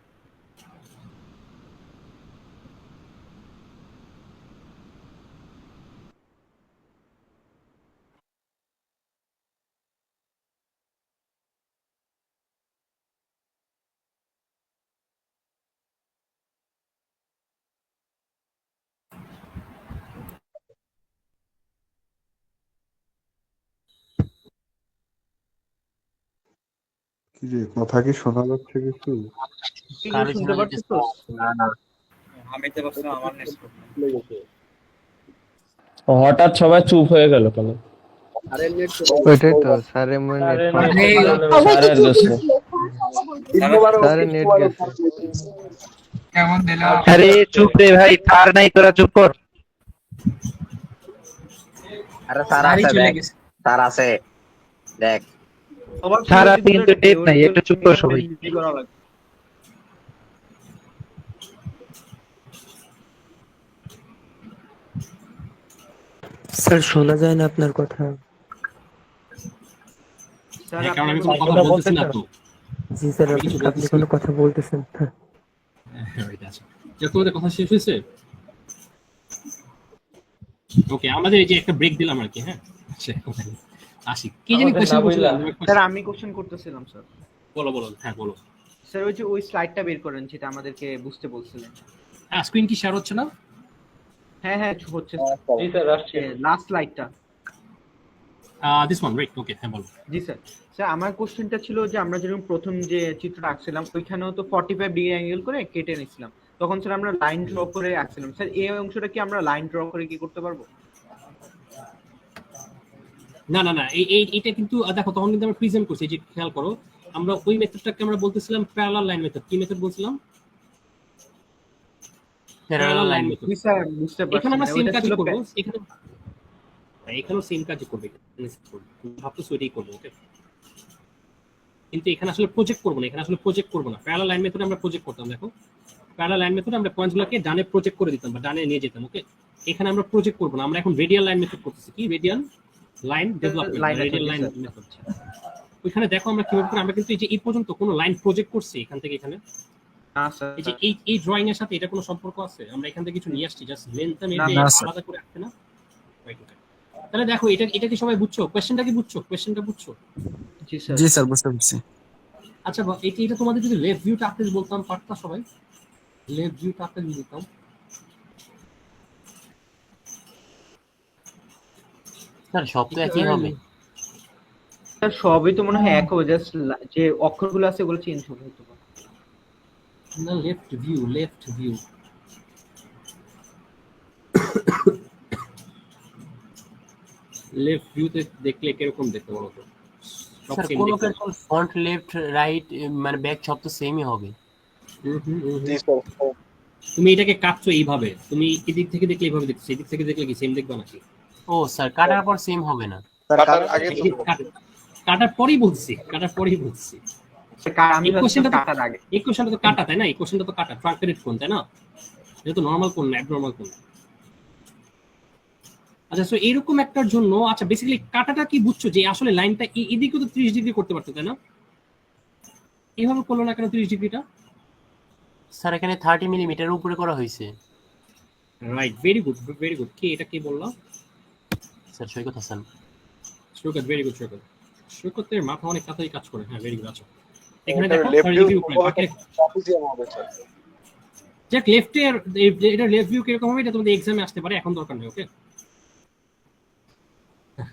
কি রে, কথা কি শোনা যাচ্ছে কিছু? শুনতে পাচ্ছিস তো? আমি তো ভাবছিলাম আমার নেট হঠাৎ সবাই চুপ হয়ে গেল কেন? ওইটাই তো স্যারের মনে স্যারের দোষে। স্যারের নেট গেছে। কেমন দিলাম? আরে চুপ রে ভাই, তার নাই, তোরা চুপ কর। আরে স্যার আছে, দেখ স্যার আছে, দেখ সারা কিন্তু টেপ নাই, একটু চুপ কর সবাই। স্যার শোনা যায় না আপনার কথা। কারণ আমি কোনো কথা বলতেছি না তো। জি স্যার, আপনি কোনো কথা বলতেছেন না। তোমাদের কথা শেষ হয়েছে? ওকে, আমাদের এই যে একটা ব্রেক দিলাম আর কি। হ্যাঁ, আসি। কি জানি কোশ্চেন করছিলাম স্যার? আমি কোশ্চেন করতেছিলাম স্যার। বলো বলো। হ্যাঁ বলো স্যার। ওই যে ওই স্লাইডটা বের করেন যেটা আমাদেরকে বুঝতে বলছিলেন। হ্যাঁ, স্ক্রিন কি শেয়ার হচ্ছে না? হ্যাঁ হ্যাঁ হচ্ছে জি স্যার, আসছে লাস্ট স্লাইডটা। This one, right? ওকে, হ্যাঁ বলো। জি স্যার। স্যার আমার কোশ্চেনটা ছিল যে আমরা যেরকম প্রথম যে চিত্রটা আঁকছিলাম ওইখানেও তো 45 ডিগ্রি অ্যাঙ্গেল করে কেটে নিছিলাম, তখন স্যার আমরা লাইন ড্র করে আঁকছিলাম। স্যার এই অংশটা কি আমরা লাইন ড্র করে কি করতে পারবো? না না না, এইটা কিন্তু দেখো তখন কিন্তু আমরা প্রেজেন্ট করছি। যে খেয়াল করো, আমরা ওই মেথডটাকে আমরা বলতেছিলাম প্যারালাল লাইন মেথড। কি মেথড বলছিলাম? Parallel line method. স্যার বুঝতে পারছি। এখানে আমরা সেম কাজই করব। এখানেও সেম কাজই করবে। ভাবতেছো এটাই করবো। ওকে, কিন্তু এখানে আসলে প্রজেক্ট করবো না। এখানে আসলে প্রজেক্ট করবো না। প্যারালাল লাইন মেথডে আমরা প্রজেক্ট করতাম। দেখো, প্যারালাল লাইন মেথডে আমরা পয়েন্টগুলোকে ডানে প্রজেক্ট করে দিতাম বা ডানে নিয়ে যেতাম। ওকে, এখানে আমরা প্রজেক্ট করবো না। আমরা এখন রেডিয়াল লাইন মেথড করতেছি। কি radial line development, radial line method. ওইখানে দেখো আমরা কিভাবে করে আমরা কিন্তু এই যে এই পর্যন্ত কোনো লাইন প্রজেক্ট করছি এখান থেকে এখানে। এই যে এই ড্রয়িং এর সাথে এটা কোনো সম্পর্ক আছে? আমরা এখান থেকে কিছু নিয়ে আসছি, জাস্ট লেন্থ মেপে আলাদা করে রাখতে না। তাহলে দেখো এটা কি সবাই বুঝছো? কোশ্চেনটা কি বুঝছো? কোশ্চেনটা বুঝছো? জি স্যার বুঝতে পারছি। আচ্ছা, এটা তোমাদের যদি লেফট ভিউটা আঁকতে বলতাম পারতা সবাই? লেফট ভিউটা আঁকতে বলতাম, স্যার সব তো একই হবে। স্যার সবই তো মনে হয় এক হবে, জাস্ট যে অক্ষরগুলো আছে ওগুলো চেঞ্জ হবে হয়তো। না, লেফট ভিউ লেফট ভিউতে দেখলে কিরকম দেখতে বলো তো? স্যার কোন ফন্ট লেফট রাইট মানে ব্যাক সব তো সেমই হবে। তুমি এটাকে কাটছো এইভাবে, তুমি এদিক থেকে দেখলে এইভাবে দেখছো, এদিক থেকে দেখলে কি সেম দেখবা নাকি? ও স্যার, কাটার পর সেম হবে না। কাটার পরেই বলছি। আমি কাটার আগে এই কোশ্চেনটা তো কাটা, তাই না? এই কোশ্চেনটা তো কাটা, ট্রাঙ্কেটেড কোণ, তাই না? এটা তো নরমাল কোণ না, অ্যাবনরমাল কোণ। আচ্ছা, সো এরকম একটার জন্য আচ্ছা বেসিক্যালি কাটাটা কি বুঝছো? যে আসলে লাইনটা এদিকেও তো 30 ডিগ্রি করতে পারতো, তাই না? এইভাবে করলো না কেন 30 ডিগ্রিটা? স্যার এখানে 30 মিলিমিটার উপরে করা হয়েছে। Right, very good. কে এটা কে বললো? স্যার সৈকত হাসান। সৈকত, ভেরি গুড। সৈকতের মাথা অনেক তাড়াতাড়ি কাজ করে। হ্যাঁ, ভেরি গুড। আচ্ছা, এখানে দেখো 30 ডিগ্রি উপরে। যাক, লেফটের এটা লেফট ভিউ কিরকম হবে এটা তোমাদের এক্সামে আসতে পারে, এখন দরকার নেই। ওকে,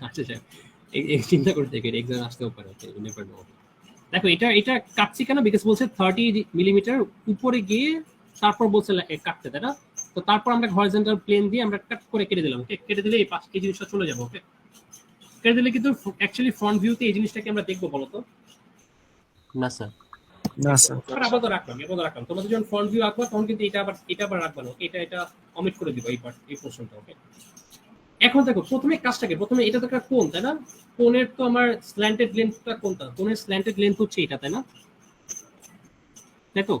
আচ্ছা এই চিন্তা করে দেখো, এটা এক্সামে আসতেও পারে। ওকে, নেভার নো। দেখো এটা কাটছি কেন? বিকজ বলছে 30 মিলিমিটার উপরে গিয়ে তারপর বলছে কাটতে, তাই না? তো তারপর আমরা হরিজন্টাল প্লেন দিয়ে আমরা কাট করে কেটে দিলাম। ওকে, কেটে দিলে এই 5 জিনিসটা চলে যাবে। ওকে, কেটে দিলে কিন্তু অ্যাকচুয়ালি ফ্রন্ট ভিউতে এই জিনিসটাকে আমরা দেখবো বলো তো? না স্যার। আপাতত রাখলাম। তোমাদের যখন ফ্রন্ট ভিউ আঁকবা তখন কিন্তু এটা আবার রাখবা না। এটা অমিট করে দিবা এই পোর্শনটা। ওকে, এখন দেখো প্রথমে কাজটাকে, প্রথমে এটা তো একটা কোণ, তাই না? কোণের তো আমার স্ল্যান্টেড লেন্থটা কোনটা? কোণের স্ল্যান্টেড লেন্থ হচ্ছে এটা, তাই না? তাই তো?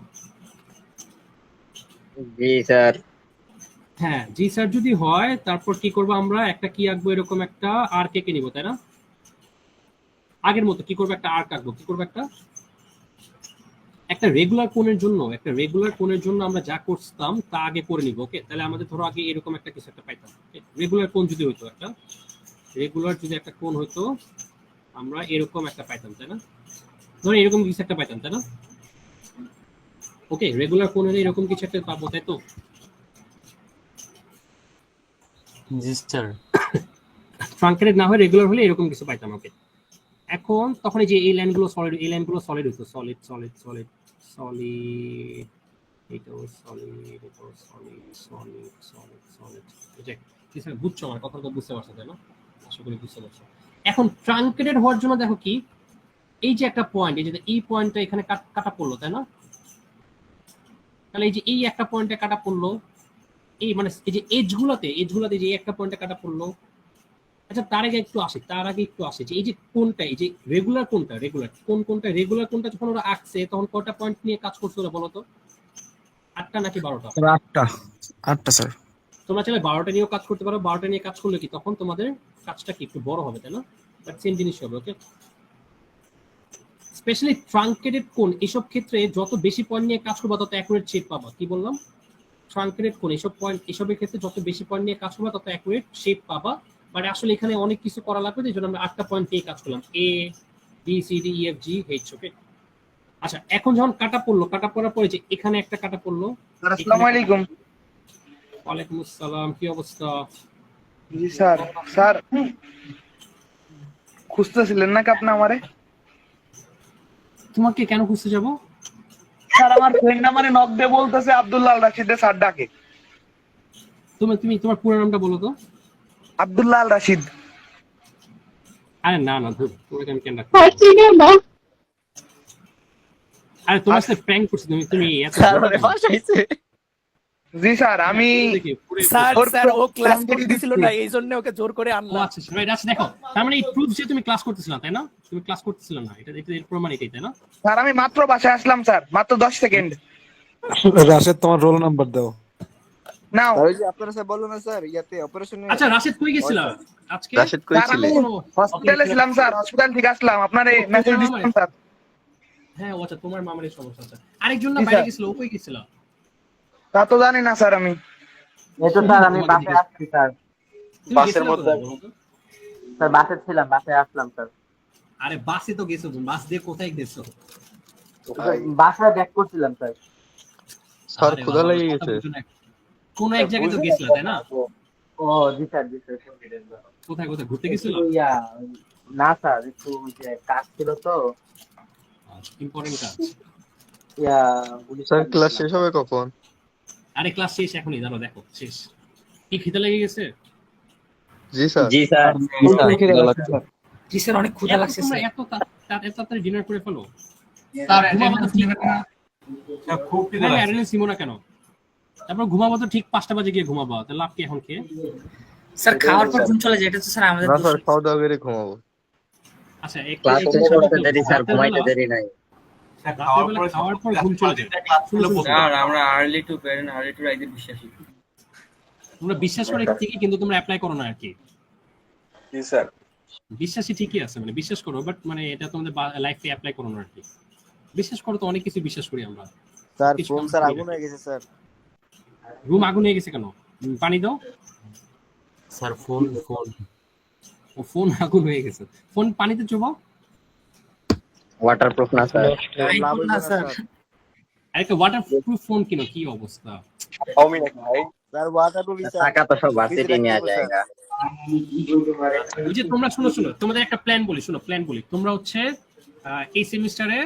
জি স্যার। হ্যাঁ, জি স্যার যদি হয় তারপর কি করবো আমরা? একটা কি আঁকবো, এরকম একটা আর্ক এঁকে নিবো, তাই না? আগের মতো কি করবো? একটা আর্ক আঁকবো। কি করবো? একটা রেগুলার কোণের জন্য আমরা যা করতাম তা আগে করে নিব। ওকে, তাহলে আমাদের ধরো আগে এরকম একটা কিছু একটা পাইতাম। রেগুলার কোণ যদি হইতো, একটা রেগুলার যদি একটা কোণ হইতো, আমরা এরকম একটা পাইতাম, তাই না? ধরো এরকম কিছু একটা পাইতাম, তাই না? ওকে, রেগুলার কোণের এরকম কিছু একটা পাবো, তাই তো? জি স্যার। ট্রাঙ্কেটেড না হয় রেগুলার হলে এরকম কিছু পাইতাম। ওকে, এখন তখন এই যে এই লাইনগুলো সলিড, এই লাইনগুলো সলিড হইতো, সলিড সলিড সলিড সলিড, এটাও সলিড, এটাও সলিড সলিড সলিড সলিড। ঠিক আছে, বুঝছো আমার কথা? তো বুঝতে পারছো, তাই না? আশা করি বুঝতে পারছো। এখন ট্রাঙ্কেটেড হওয়ার জন্য দেখো কি, এই যে একটা পয়েন্ট, এই যে এই পয়েন্টটা এখানে কাটা পড়লো, তাই না? তাহলে এই যে এই একটা পয়েন্টে কাটা পড়লো, এই মানে এই যে এজগুলোতে যে একটা পয়েন্টে কাটা পড়লো। আচ্ছা, তার আগে একটু আসে যে এই যে কোনটা, এই যে রেগুলার কোনটা, রেগুলার কোনটা যখন ওরা আঁকছে তখন কয়টা পয়েন্ট নিয়ে কাজ করছে ওরা, বলো তো? 8টা নাকি 12টা? 8টা স্যার। তোমরা চাইলে 12টা নিয়েও কাজ করতে পারো। 12টা নিয়ে কাজ করলে কি তখন তোমাদের কাজটা কি একটু বড় হবে, তাই না? বাট সেম জিনিস হবে। ওকে, স্পেশালি ট্রাঙ্কেটেড কোণ, এসব ক্ষেত্রে যত বেশি পয়েন্ট নিয়ে কাজ করবা তত অ্যাকুরেট শেপ পাবা। কি বললাম? ট্রাঙ্কেটেড কোণ এসবের ক্ষেত্রে যত বেশি পয়েন্ট নিয়ে কাজ করবা তত অ্যাকুরেট শেপ পাবা। মানে আসলে এখানে অনেক কিছু করা লাগবে, এই জন্য আমরা 8টা পয়েন্ট নিয়ে কাজ করলাম, A B C D E F G H. Okay, আচ্ছা, এখন যখন কাটা পড়ার পরে যে এখানে একটা কাটা পড়লো। আসসালামু আলাইকুম। ওয়ালাইকুম আসসালাম, কি অবস্থা? জি স্যার। স্যার খুঁজতেছিলেন নাকি আপনি আমারে? তোমাকে কেন খুঁজতে যাব? স্যার আমার ফ্রেন্ড আমারে নক দিয়ে বলতেছে আব্দুল্লাহ আল রাশিদের স্যার ডাকে। তুমি তোমার পুরো নামটা বলো তো। আব্দুল্লাহ আল রাশিদ। আরে না না, তোমাকে আমি কেন ডাকবো? আরে তোমার সাথে প্র্যাঙ্ক করছি। তুমি স্যার ওরে ফাঁসাইছে। জি স্যার, আমি স্যার ও ক্লাস করতেছিল না, এইজন্য ওকে জোর করে আনলাম। আচ্ছা রাইট, আচ্ছা দেখো, তার মানে এই প্রুফ যে তুমি ক্লাস করতেছিলা, তাই না? তুমি ক্লাস করতেছিলা না, এটা এর প্রমাণ এটাই, তাই না? স্যার আমি মাত্র বাসায় আসলাম স্যার, মাত্র 10 সেকেন্ড। রাশেদ তোমার রোল নাম্বার দাও। নাও। ওই যে আপনারা স্যার বললো না স্যার ইয়াতে অপারেশনে। আচ্ছা, রাশেদ কই গেছিলা আজকে? রাশেদ কই ছিলে? হসপিটালে ছিলাম স্যার, হসপিটাল থেকে আসলাম, আপনারে মেসেজ দিলাম স্যার। হ্যাঁ, আচ্ছা, তোমার মামারই সমস্যা। আচ্ছা, আরেকজন না বাইরে গেছিল, ও কই গেছিল? তা তো জানি না স্যার আমি। এই তো স্যার আমি বাসে আসছি স্যার। বাসের মধ্যে স্যার বাসে ছিলাম, বাসে আসলাম স্যার। আরে বাসে তো গেছো, বাস দিয়ে কোথায় গেছো? বাসায় ব্যাক করছিলাম স্যার। স্যার ক্ষুধা লেগে গেছে। কোন এক জায়গায় তো গেছিলা, তাই না? ও জি স্যার, জি স্যার। কোথায় ঘুরতে গেছিলা? না স্যার, একটু যে কাজ ছিল তো, ইম্পর্টেন্ট কাজ। স্যার ক্লাস শেষ হবে কখন? আরে ক্লাস শেষ এখনই, দাঁড়াও দেখো শেষ। কি খিদে লেগে গেছে? জি স্যার। জি স্যার। জি স্যার, অনেক ক্ষুধা লাগছে স্যার। এত তাড়াতাড়ি ডিনার করে ফেলো স্যার। খুব খিদে লাগছে। অ্যারেঞ্জ সিমোনা কেন? তারপর ঘুমাবো তো ঠিক 5টা বাজে গিয়ে ঘুমাবো, তাহলে লাভ কি এখন খেয়ে? স্যার খাওয়ার পর ঘুম চলে যায়, এটা তো স্যার আমাদের না দোষ। স্যার, খাওয়া দাওয়া করে ঘুমাবো। আচ্ছা, ক্লাস শেষ করতে দেরি স্যার, ঘুমাইতে দেরি নাই। খাওয়ার পর ঘুম চলে যায়। স্যার আমরা early to parent, early to রাইজে বিশ্বাসী। তোমরা বিশ্বাস করে ঠিকই, কিন্তু তোমরা অ্যাপ্লাই করো না আর কি। জি স্যার। বিশ্বাসী ঠিকই আছে, মানে বিশ্বাস করো, বাট মানে এটা তোমাদের লাইফে অ্যাপ্লাই করো না আর কি। বিশ্বাস করো তো, অনেক কিছু বিশ্বাস করি আমরা। স্যার ফোন স্যার আগুন হয়ে গেছে স্যার। রুম আগুন হয়ে গেছে কেন? পানি দাও। স্যার ফোন ও ফোন আগুন হয়ে গেছে, ফোন পানিতে চুবাও। ওয়াটারপ্রুফ না স্যার। না স্যার, আরেকটা ওয়াটারপ্রুফ ফোন কিনো, কি অবস্থা? হাউমি নাকি ভাই? Sir waterproof sir. টাকা তো সব ভার্সিটি নিয়ে যায়গা। ওই যে তোমরা শোনো, তোমাদের একটা প্ল্যান বলি। তোমরা হচ্ছে এই সেমিস্টারে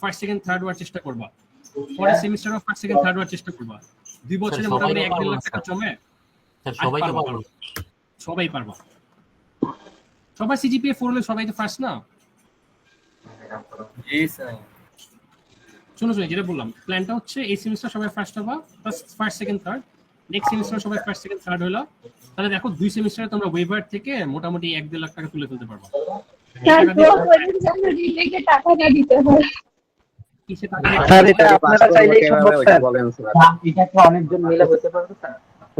ফার্স্ট সেকেন্ড থার্ড ওয়ার চেষ্টা করবা, পরের সেমিস্টারে ফার্স্ট সেকেন্ড থার্ড ওয়ার চেষ্টা করবা। 2 বছরে মোটামুটি 1-1.5 লাখ টাকা জমে সবাই তো পারবো। সবাই পারবা। সবাই সিজিপিএ 4 হলে সবাই তো ফার্স্ট না? জি স্যার। শোনো যেটা বললাম, প্ল্যানটা হচ্ছে এই সেমিস্টার সবাই ফার্স্ট হবা, first second third. Next semester সবাই ফার্স্ট সেকেন্ড থার্ড হলো, তাহলে দেখো 2 সেমিস্টারে তোমরা ওয়েভার থেকে মোটামুটি 1-2 লাখ টাকা তুলে ফেলতে পারবে। স্যার প্রো প্রজেক্ট জন্য রিলেকে টাকাটা দিতে হয়। কিসে টাকা? স্যার এটা আপনারা চাইলেই সম্ভব স্যার। এটা কি অনেকজন মিলে হতে পারবে স্যার?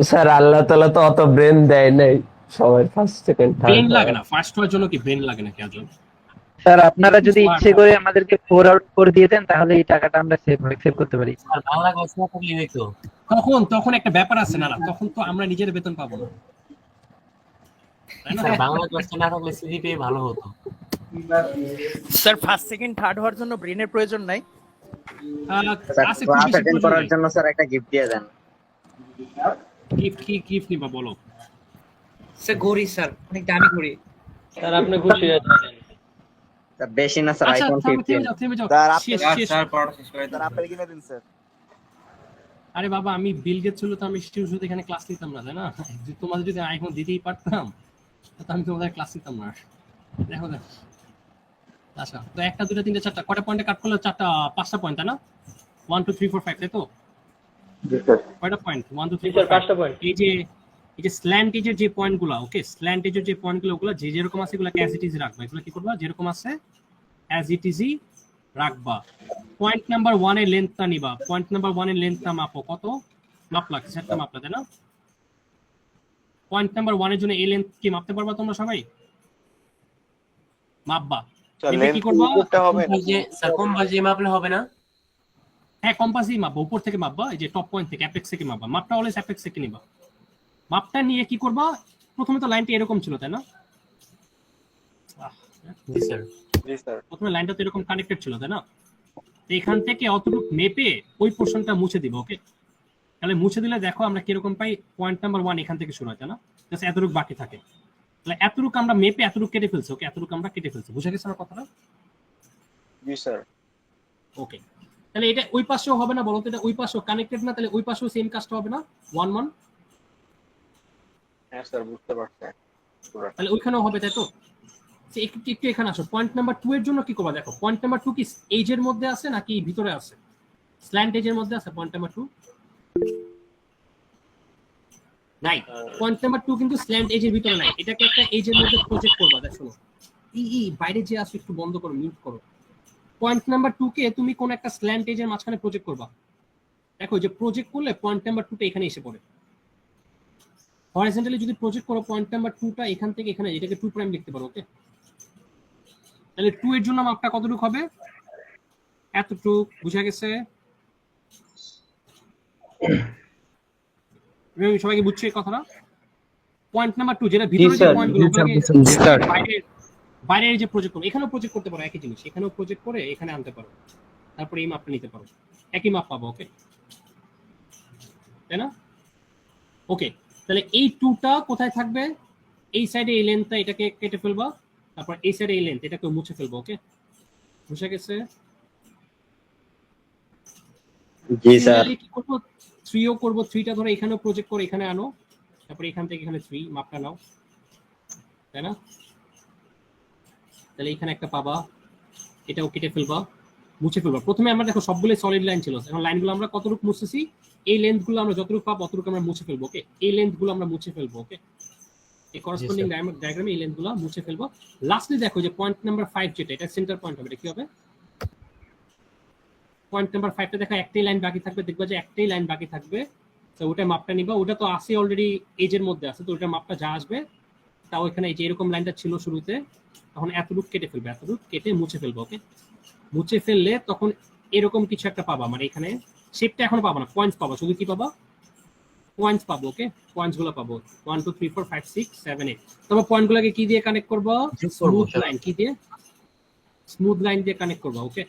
স্যার আল্লাহ তাআলা তো অত ব্রেন দেয় নাই, সবাই ফার্স্ট সেকেন্ড ব্রেন থার্ড লাগে না, ফার্স্ট হওয়ার জন্য কি ব্রেন লাগে নাকি আজব? স্যার আপনারা যদি ইচ্ছে করে আমাদেরকে 4 আউট করে দিয়ে দেন তাহলে এই টাকাটা আমরা সেভ করতে পারি। স্যার বাংলা ক্লাস না থাকলে দেখো তখন একটা ব্যাপার আছে না, তখন তো আমরা নিজের বেতন পাবো না, তাই না? স্যার বাংলা ক্লাস না থাকলে সিজিপিএ ভালো হতো। স্যার ফার্স্ট সেকেন্ড থার্ড হওয়ার জন্য ব্রেনের প্রয়োজন নাই। আছে খুব বেশি অ্যাটেন্ড করার জন্য স্যার একটা গিফট দিয়ে দেন। গিফট নিবা বলো। স্যার ঘড়ি স্যার, অনেক দামি ঘড়ি। স্যার আপনি খুশি আছেন? স্যার বেশি না স্যার, আচ্ছা আইফোন 15। থেমে যাও। স্যার পড়াটা শেষ করে স্যার আপনি কিনে দিন স্যার। আরে বাবা, আমি বিল গেটস ছিল তো আমি শুধু এখানে ক্লাস নিতাম না, তাই না? তোমাদের যদি আইফোন দিতেই পারতাম তো আমি তোমাদের ক্লাস নিতাম না। দেখো আচ্ছা, তো 1 2 3 4 কয়টা পয়েন্টে কাট করলে? 5টা পয়েন্ট, তাই না? 1 2 3 4 5, তাই তো? কয়টা পয়েন্ট? 1 2 3 4 5টা পয়েন্ট। এই যে স্ল্যান্ট এজের যে পয়েন্টগুলো, ওকে, স্ল্যান্ট এজের যে পয়েন্টগুলো ওগুলো যেরকম আছে এগুলো অ্যাজ ইট ইজ রাখবা। এগুলো কি করবা? যেরকম আছে অ্যাজ ইট ইজই রাখবা। পয়েন্ট নাম্বার 1 এর লেন্থটা নিবা। পয়েন্ট নাম্বার 1 এর লেন্থটা মাপো। কত মাপলা? সেটটা মাপলা, তাই না? পয়েন্ট নাম্বার 1 এর জন্য এই লেন্থ কি মাপতে পারবা তোমরা সবাই? মাপবা। এটা কি করবা? স্যার কম্পাস দিয়ে মাপলে হবে না? হ্যাঁ, কম্পাস দিয়ে মাপবা, উপর থেকে মাপবা, এই যে টপ পয়েন্ট থেকে অ্যাপেক্স থেকে মাপবা। মাপটা অলওয়েজ অ্যাপেক্স থেকে নিবা। মাপটা নিয়ে কি করবা? প্রথমে তো লাইনটা এরকম ছিল, তাই না? জি স্যার। প্রথমে লাইনটা তো এরকম কানেক্টেড ছিল, তাই না? এখান থেকে অতটুকু মেপে ওই পোরশনটা মুছে দিব, ওকে? তাহলে মুছে দিলে দেখো আমরা কিরকম পাই। পয়েন্ট নাম্বার 1 এখান থেকে শুরু হয়, তাই না? জাস্ট এতটুকু বাকি থাকে। তাহলে এতটুকু আমরা মেপে এতটুকু কেটে ফেলছি, ওকে? এতটুকু আমরা কেটে ফেলছি। বুঝা গেছে আমার কথাটা? জি স্যার। ওকে, তাহলে এটা ওই পাশেও হবে না বলো তো? এটা ওই পাশেও কানেক্টেড না, তাহলে ওই পাশেও সেম কাজটা হবে না? 1 1। হ্যাঁ স্যার, বুঝতে পারছি। তাহলে ওইখানেও হবে, তাই তো? একটু এখানে আসো। পয়েন্ট নাম্বার 2 এর জন্য কি করবা? দেখো পয়েন্ট নাম্বার 2 কি এজের মধ্যে আছে নাকি ভিতরে আছে? স্ল্যান্ট এজের মধ্যে আছে পয়েন্ট নাম্বার 2? নাই, পয়েন্ট নাম্বার 2 কিন্তু স্ল্যান্ট এজের ভিতরে নাই। এটাকে একটা এজের মধ্যে প্রজেক্ট করবা। দেখো বাইরে যে আছে একটু বন্ধ করো, মিউট করো। পয়েন্ট নাম্বার 2 কে তুমি কোন একটা স্ল্যান্ট এজের মাঝখানে প্রজেক্ট করবা। দেখো যে প্রজেক্ট করলে পয়েন্ট নাম্বার 2 টা এখানে এসে পড়ে। হরিজন্টালি যদি প্রজেক্ট করো পয়েন্ট নাম্বার 2 টা এখান থেকে এখানে, এটাকে 2 প্রাইম লিখতে পারো, ওকে? তাহলে 2 এর জন্য মাপটা কতটুকু হবে? এতটুকু। বুঝা গেছে? সবাইকে বুঝছো এই কথাটা? পয়েন্ট নাম্বার 2 যেটা ভিতরে যে পয়েন্টগুলো, বাইরের যে প্রজেক্ট করো, এখানেও প্রজেক্ট করতে পারো একই জিনিস, এখানেও প্রজেক্ট করে এখানে আনতে পারো, তারপরে এই মাপটা নিতে পারো, একই মাপ পাবো, ওকে? তাই না? ওকে, তাহলে এই 2টা কোথায় থাকবে? এই সাইডে এই লেন্থটা, এটাকে কেটে ফেলবা, তারপর এই সাইডে এই লেন্থ, এটাকে মুছে ফেলবো, ওকে? বুঝা গেছে? জি স্যার। কি করব? 3ও করব। 3টা ধরো এখানেও প্রজেক্ট করে এখানে আনো, তারপর এখান থেকে এখানে 3 মাপটা নাও, তাই না? তাহলে এখানে একটা পাবা, এটাও কেটে ফেলবা, মুছে ফেলবা। প্রথমে আমরা দেখো সবগুলো সলিড লাইন ছিল, এখন লাইনগুলো আমরা কতটুকু মুছেছি? এই লেন্থগুলো আমরা যতটুকু পাবো ততটুকু আমরা মুছে ফেলবো, ওকে? এই লেন্থগুলো আমরা মুছে ফেলবো, ওকে? এই করসপন্ডিং ডায়াগ্রামে এই লেন্থগুলো মুছে ফেলবো। লাস্টলি দেখো যে পয়েন্ট নাম্বার 5 যেটা, এটা সেন্টার পয়েন্ট হবে। এটা কি হবে? পয়েন্ট নাম্বার 5টা দেখো একটাই লাইন বাকি থাকবে, দেখবা যে একটাই লাইন বাকি থাকবে, তো ওটা মাপটা নিবা। ওটা তো আসে অলরেডি এজের মধ্যে আছে, তো ওটা মাপটা যা আসবে তাও এখানে এই যে এরকম লাইনটা ছিল শুরুতে, তখন এতটুকু কেটে ফেলবে, এতটুকু কেটে মুছে ফেলবো, ওকে? মুছে ফেললে তখন এরকম কিছু একটা পাবা, মানে এখানে শেপটা এখনো পাবা না, পয়েন্টস পাবা, শুধু কি পাবা? পয়েন্টস পাবো, ওকে? পয়েন্টস গুলো পাবো 1 2 3 4 5 6 7 8। তবে পয়েন্ট গুলোকে কি দিয়ে কানেক্ট করবো? Smooth line. কি দিয়ে? স্মুথ লাইন দিয়ে কানেক্ট করবো, ওকে?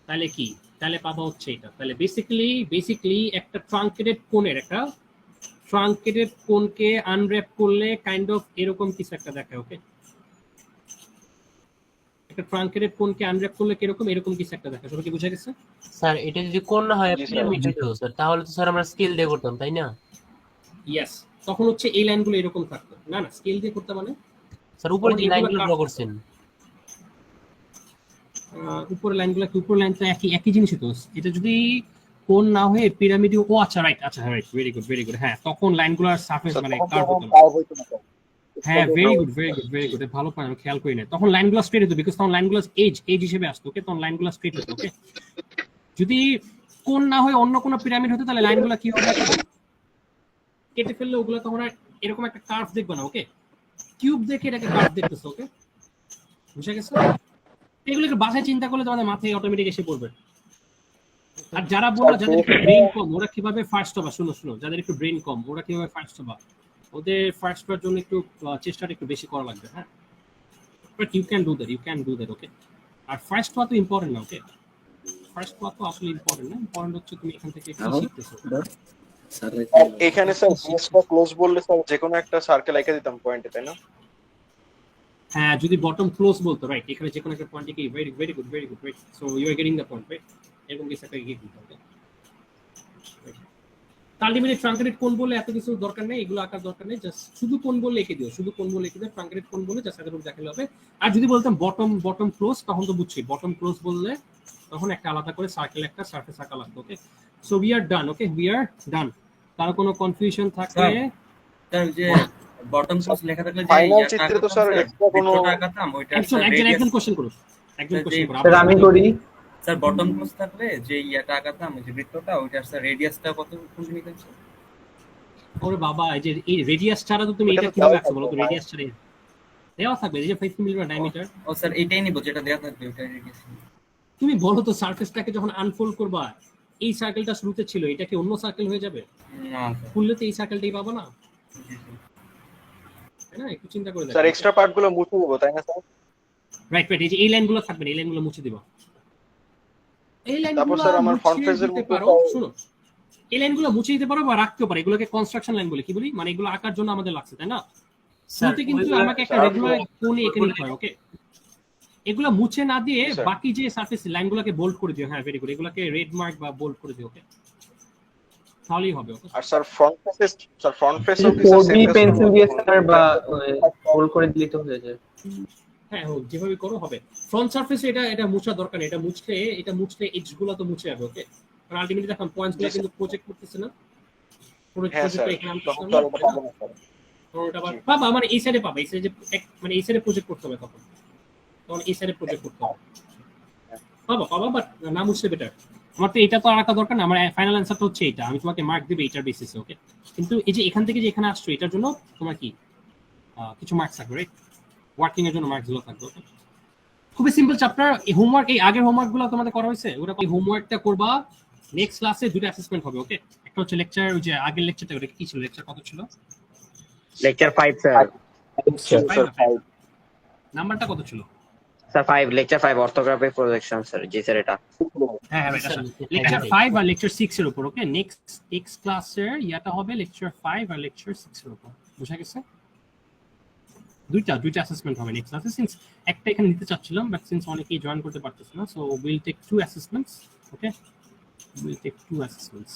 তাহলে কি? তাহলে পাবা হচ্ছে এটা। তাহলে বেসিক্যালি একটা ট্রাঙ্কেটেড কোনকে আনর‍্যাপ করলে কাইন্ড অফ এরকম কিছু একটা দেখায়, ওকে? একটা ট্রাঙ্কেটেড কোনকে আনর‍্যাপ করলে কিরকম এরকম কিছু একটা দেখায়। সবাই কি বুঝা গেছে? স্যার এটা যদি কোন না হয় স্যার, তাহলে তো স্যার আমরা স্কেল দিয়ে করতাম, তাই না? ইয়েস, তখন হচ্ছে এই লাইনগুলো এরকম থাকতো। না না, স্কেল দিয়ে করতে মানে স্যার উপরে যে লাইনগুলো ড্র করছেন, উপরে লাইনগুলো কি? উপরে লাইন তো একই জিনিসই তো। এটা যদি কোন না হয়ে পিরামিড, ও আচ্ছা রাইট, আচ্ছা রাইট, ভেরি গুড, হ্যাঁ তখন লাইনগুলোর সারফেস মানে কার্ভ হতো না। হ্যাঁ ভেরি গুড, ভালো পয়েন্ট, আমি খেয়াল করি না। তখন লাইনগুলো স্ট্রেট হতো, বিকজ তখন লাইনগুলো এজ হিসেবে আসতো, ওকে, তখন লাইনগুলো স্ট্রেট হতো, ওকে। যদি কোন না হয়ে অন্য কোনো পিরামিড হতো তাহলে লাইনগুলো কি হবে, কেটে ফেললে ওগুলো তোমরা এরকম একটা কার্ভ দেখবে না, ওকে। কিউব দেখে এটাকে কার্ভ দেখতেছো, ওকে, বুঝা গেছে? এগুলোকে বাসায় চিন্তা করলে তোমাদের মাথায় অটোমেটিক এসে পড়বে। আর যারা বললো যাদের একটু ব্রেন কম ওরা কিভাবে ফার্স্ট হবে, শুনো, যাদের একটু ব্রেন কম ওরা কিভাবে ফার্স্ট হবে, ওদের ফার্স্ট হওয়ার জন্য একটু চেষ্টাটা একটু বেশি করা লাগবে, হ্যাঁ। But you can do that, okay. আর ফার্স্ট হওয়া তো ইম্পর্টেন্ট না, ওকে। ফার্স্ট হওয়া তো আসলে ইম্পর্টেন্ট না, ইম্পর্টেন্ট হচ্ছে তুমি এখান থেকে কি শিখতেছো। এখানে স্যার বেসটা ক্লোজ বললে স্যার যে কোনো একটা সার্কেল এঁকে দিতাম পয়েন্টে, তাই না? হ্যাঁ, যদি বটম ক্লোজ বলতো, রাইট, এখানে যে কোনো একটা পয়েন্টে কি very good, right. So you are getting the point, right. এরকম কিছু একটা এগিয়ে দিতে হবে। আলটিমেটলি ট্রাঙ্কেটেড কোণ বলে এত কিছু দরকার নেই, এগুলো আঁকার দরকার নেই, জাস্ট শুধু কোণ বলে এঁকে দিও, ট্রাঙ্কেটেড কোণ বলে জাস্ট এতটুকু দেখালে হবে। আর যদি বলতাম বটম ক্লোজ তখন তো বুঝছি, বটম ক্লোজ বললে তখন একটা আলাদা করে সার্কেল একটা সারফেস আঁকা লাগবে, okay. So we are done, okay, we are done. কারো কোনো কনফিউশন থাকলে স্যার যে বটম ক্লোজ লেখা থাকলে যে ফাইনাল চিত্রে তো স্যার এক্সট্রা কোনো আঁকাতাম ওইটা একজন কোশ্চেন করুন, স্যার আমি করি। স্যার বটম ক্লোজ থাকলে যে ইয়াটা আঁকাতাম, ওই যে বৃত্তটা, ওইটার স্যার রেডিয়াসটা কত সেন্টিমিটার ছিল? ওরে বাবা, এই রেডিয়াস ছাড়া তো তুমি এটা কিভাবে রাখছো বলো তো? রেডিয়াস ছাড়া দেওয়া থাকবে, এই যে 5 মিলিমিটার ডায়ামিটার। ও স্যার এটাই নিব যেটা দেওয়া থাকবে, ওইটা রেডিয়াস। তুমি বলো তো সারফেসটাকে যখন আনফোল্ড করবা, এই সার্কেলটা শুরুতে ছিল, এটা কি অন্য সার্কেল হয়ে যাবে? না, খুললে তো এই সার্কেলটাই পাবো না, তাই না? একটু চিন্তা করে দেখো। স্যার এক্সট্রা পার্টগুলো মুছে দেব, তাই না স্যার? রাইট, এই যে এই লাইনগুলো থাকবে না, এই লাইনগুলো মুছে দিবা। এই লাইনগুলো তারপর স্যার আমার ফ্রন্ট ফেজের মধ্যে পারো, শুনো, এই লাইনগুলো মুছে দিতে পারো বা রাখতেও পারো, এগুলোকে কনস্ট্রাকশন লাইন বলে, কি বলি, মানে এগুলো আঁকার জন্য আমাদের লাগছে, তাই না? শুরুতে কিন্তু আমাকে একটা রেগুলার কোণে এঁকে নিতে হয়, ওকে। এগুলো মুছে না দিয়ে বাকি যে সারফেস লাইনগুলোকে বোল্ড করে দিও, হ্যাঁ ভেরি গুড, এগুলোকে রেড মার্ক বা বোল্ড করে দিও, ওকে, তাহলেই হবে, ওকে। আর স্যার ফ্রন্ট ফেসও কি স্যার সেম পেন্সিল দিয়ে স্যার বা হোল্ড করে দিলে তো হয়ে যায়। হ্যাঁ, যেভাবে করো হবে। ফ্রন্ট সারফেসে এটা মুছা দরকার নেই, এটা মুছলে এজ গুলো তো মুছে যাবে, ওকে। আর আলটিমেটলি দেখুন পয়েন্টস গুলো কিন্তু প্রজেক্ট করতেছে না, প্রজেক্ট এখানে বাবা মানে এই সাইডে পাবে, এই সাইডে মানে এই সাইডে প্রজেক্ট করতে হবে, তখন এই সাইডে প্রজেক্ট করতে হবে, পাবা বাট না মুছলে বেটার। আমার তো এটা তো আঁকা দরকার না, আমার ফাইনাল অ্যান্সারটা হচ্ছে এটা, আমি তোমাকে মার্ক দেব এইটার বেসিসে, ওকে। কিন্তু এই যে এখান থেকে যে এখানে আসছো, এটার জন্য তোমার কি কিছু মার্কস থাকবে, রাইট? ওয়ার্কিং এর জন্য মার্কস গুলো থাকবে, ওকে। খুবই সিম্পল চ্যাপ্টার। এই হোমওয়ার্ক, এই আগের হোমওয়ার্ক গুলো তোমাদের করা হয়েছে, ওটা এই হোমওয়ার্কটা করবা। নেক্সট ক্লাসে দুটো অ্যাসেসমেন্ট হবে, ওকে। একটা হচ্ছে লেকচার, ওই যে আগের লেকচারটা, ওটা কি ছিল, লেকচার কত ছিল? Lecture 5 sir. নাম্বারটা কত ছিল sir? 5, lecture 5 orthographic projection sir. জি স্যার এটা। হ্যাঁ লেকচার 5 আর লেকচার 6 এর উপর, ওকে। নেক্সট ক্লাসের ইয়াটা হবে লেকচার 5 আর লেকচার 6 এর উপর, বুঝা গেছে? দুইটা অ্যাসেসমেন্ট হবে নেক্সট ক্লাসে। সিন্স একটা এখানে নিতে চাচ্ছিলাম, বাট সিন্স অনেকেই জয়েন করতে পারতেছে না, so will take 2 assessments, okay. Will take 2 assessments.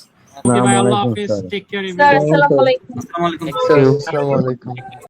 Okay, bye, Allah হাফেজ, টেক কেয়ার এভরিওয়ান। আসসালামু আলাইকুম। আসসালামু আলাইকুম। আসসালামু আলাইকুম।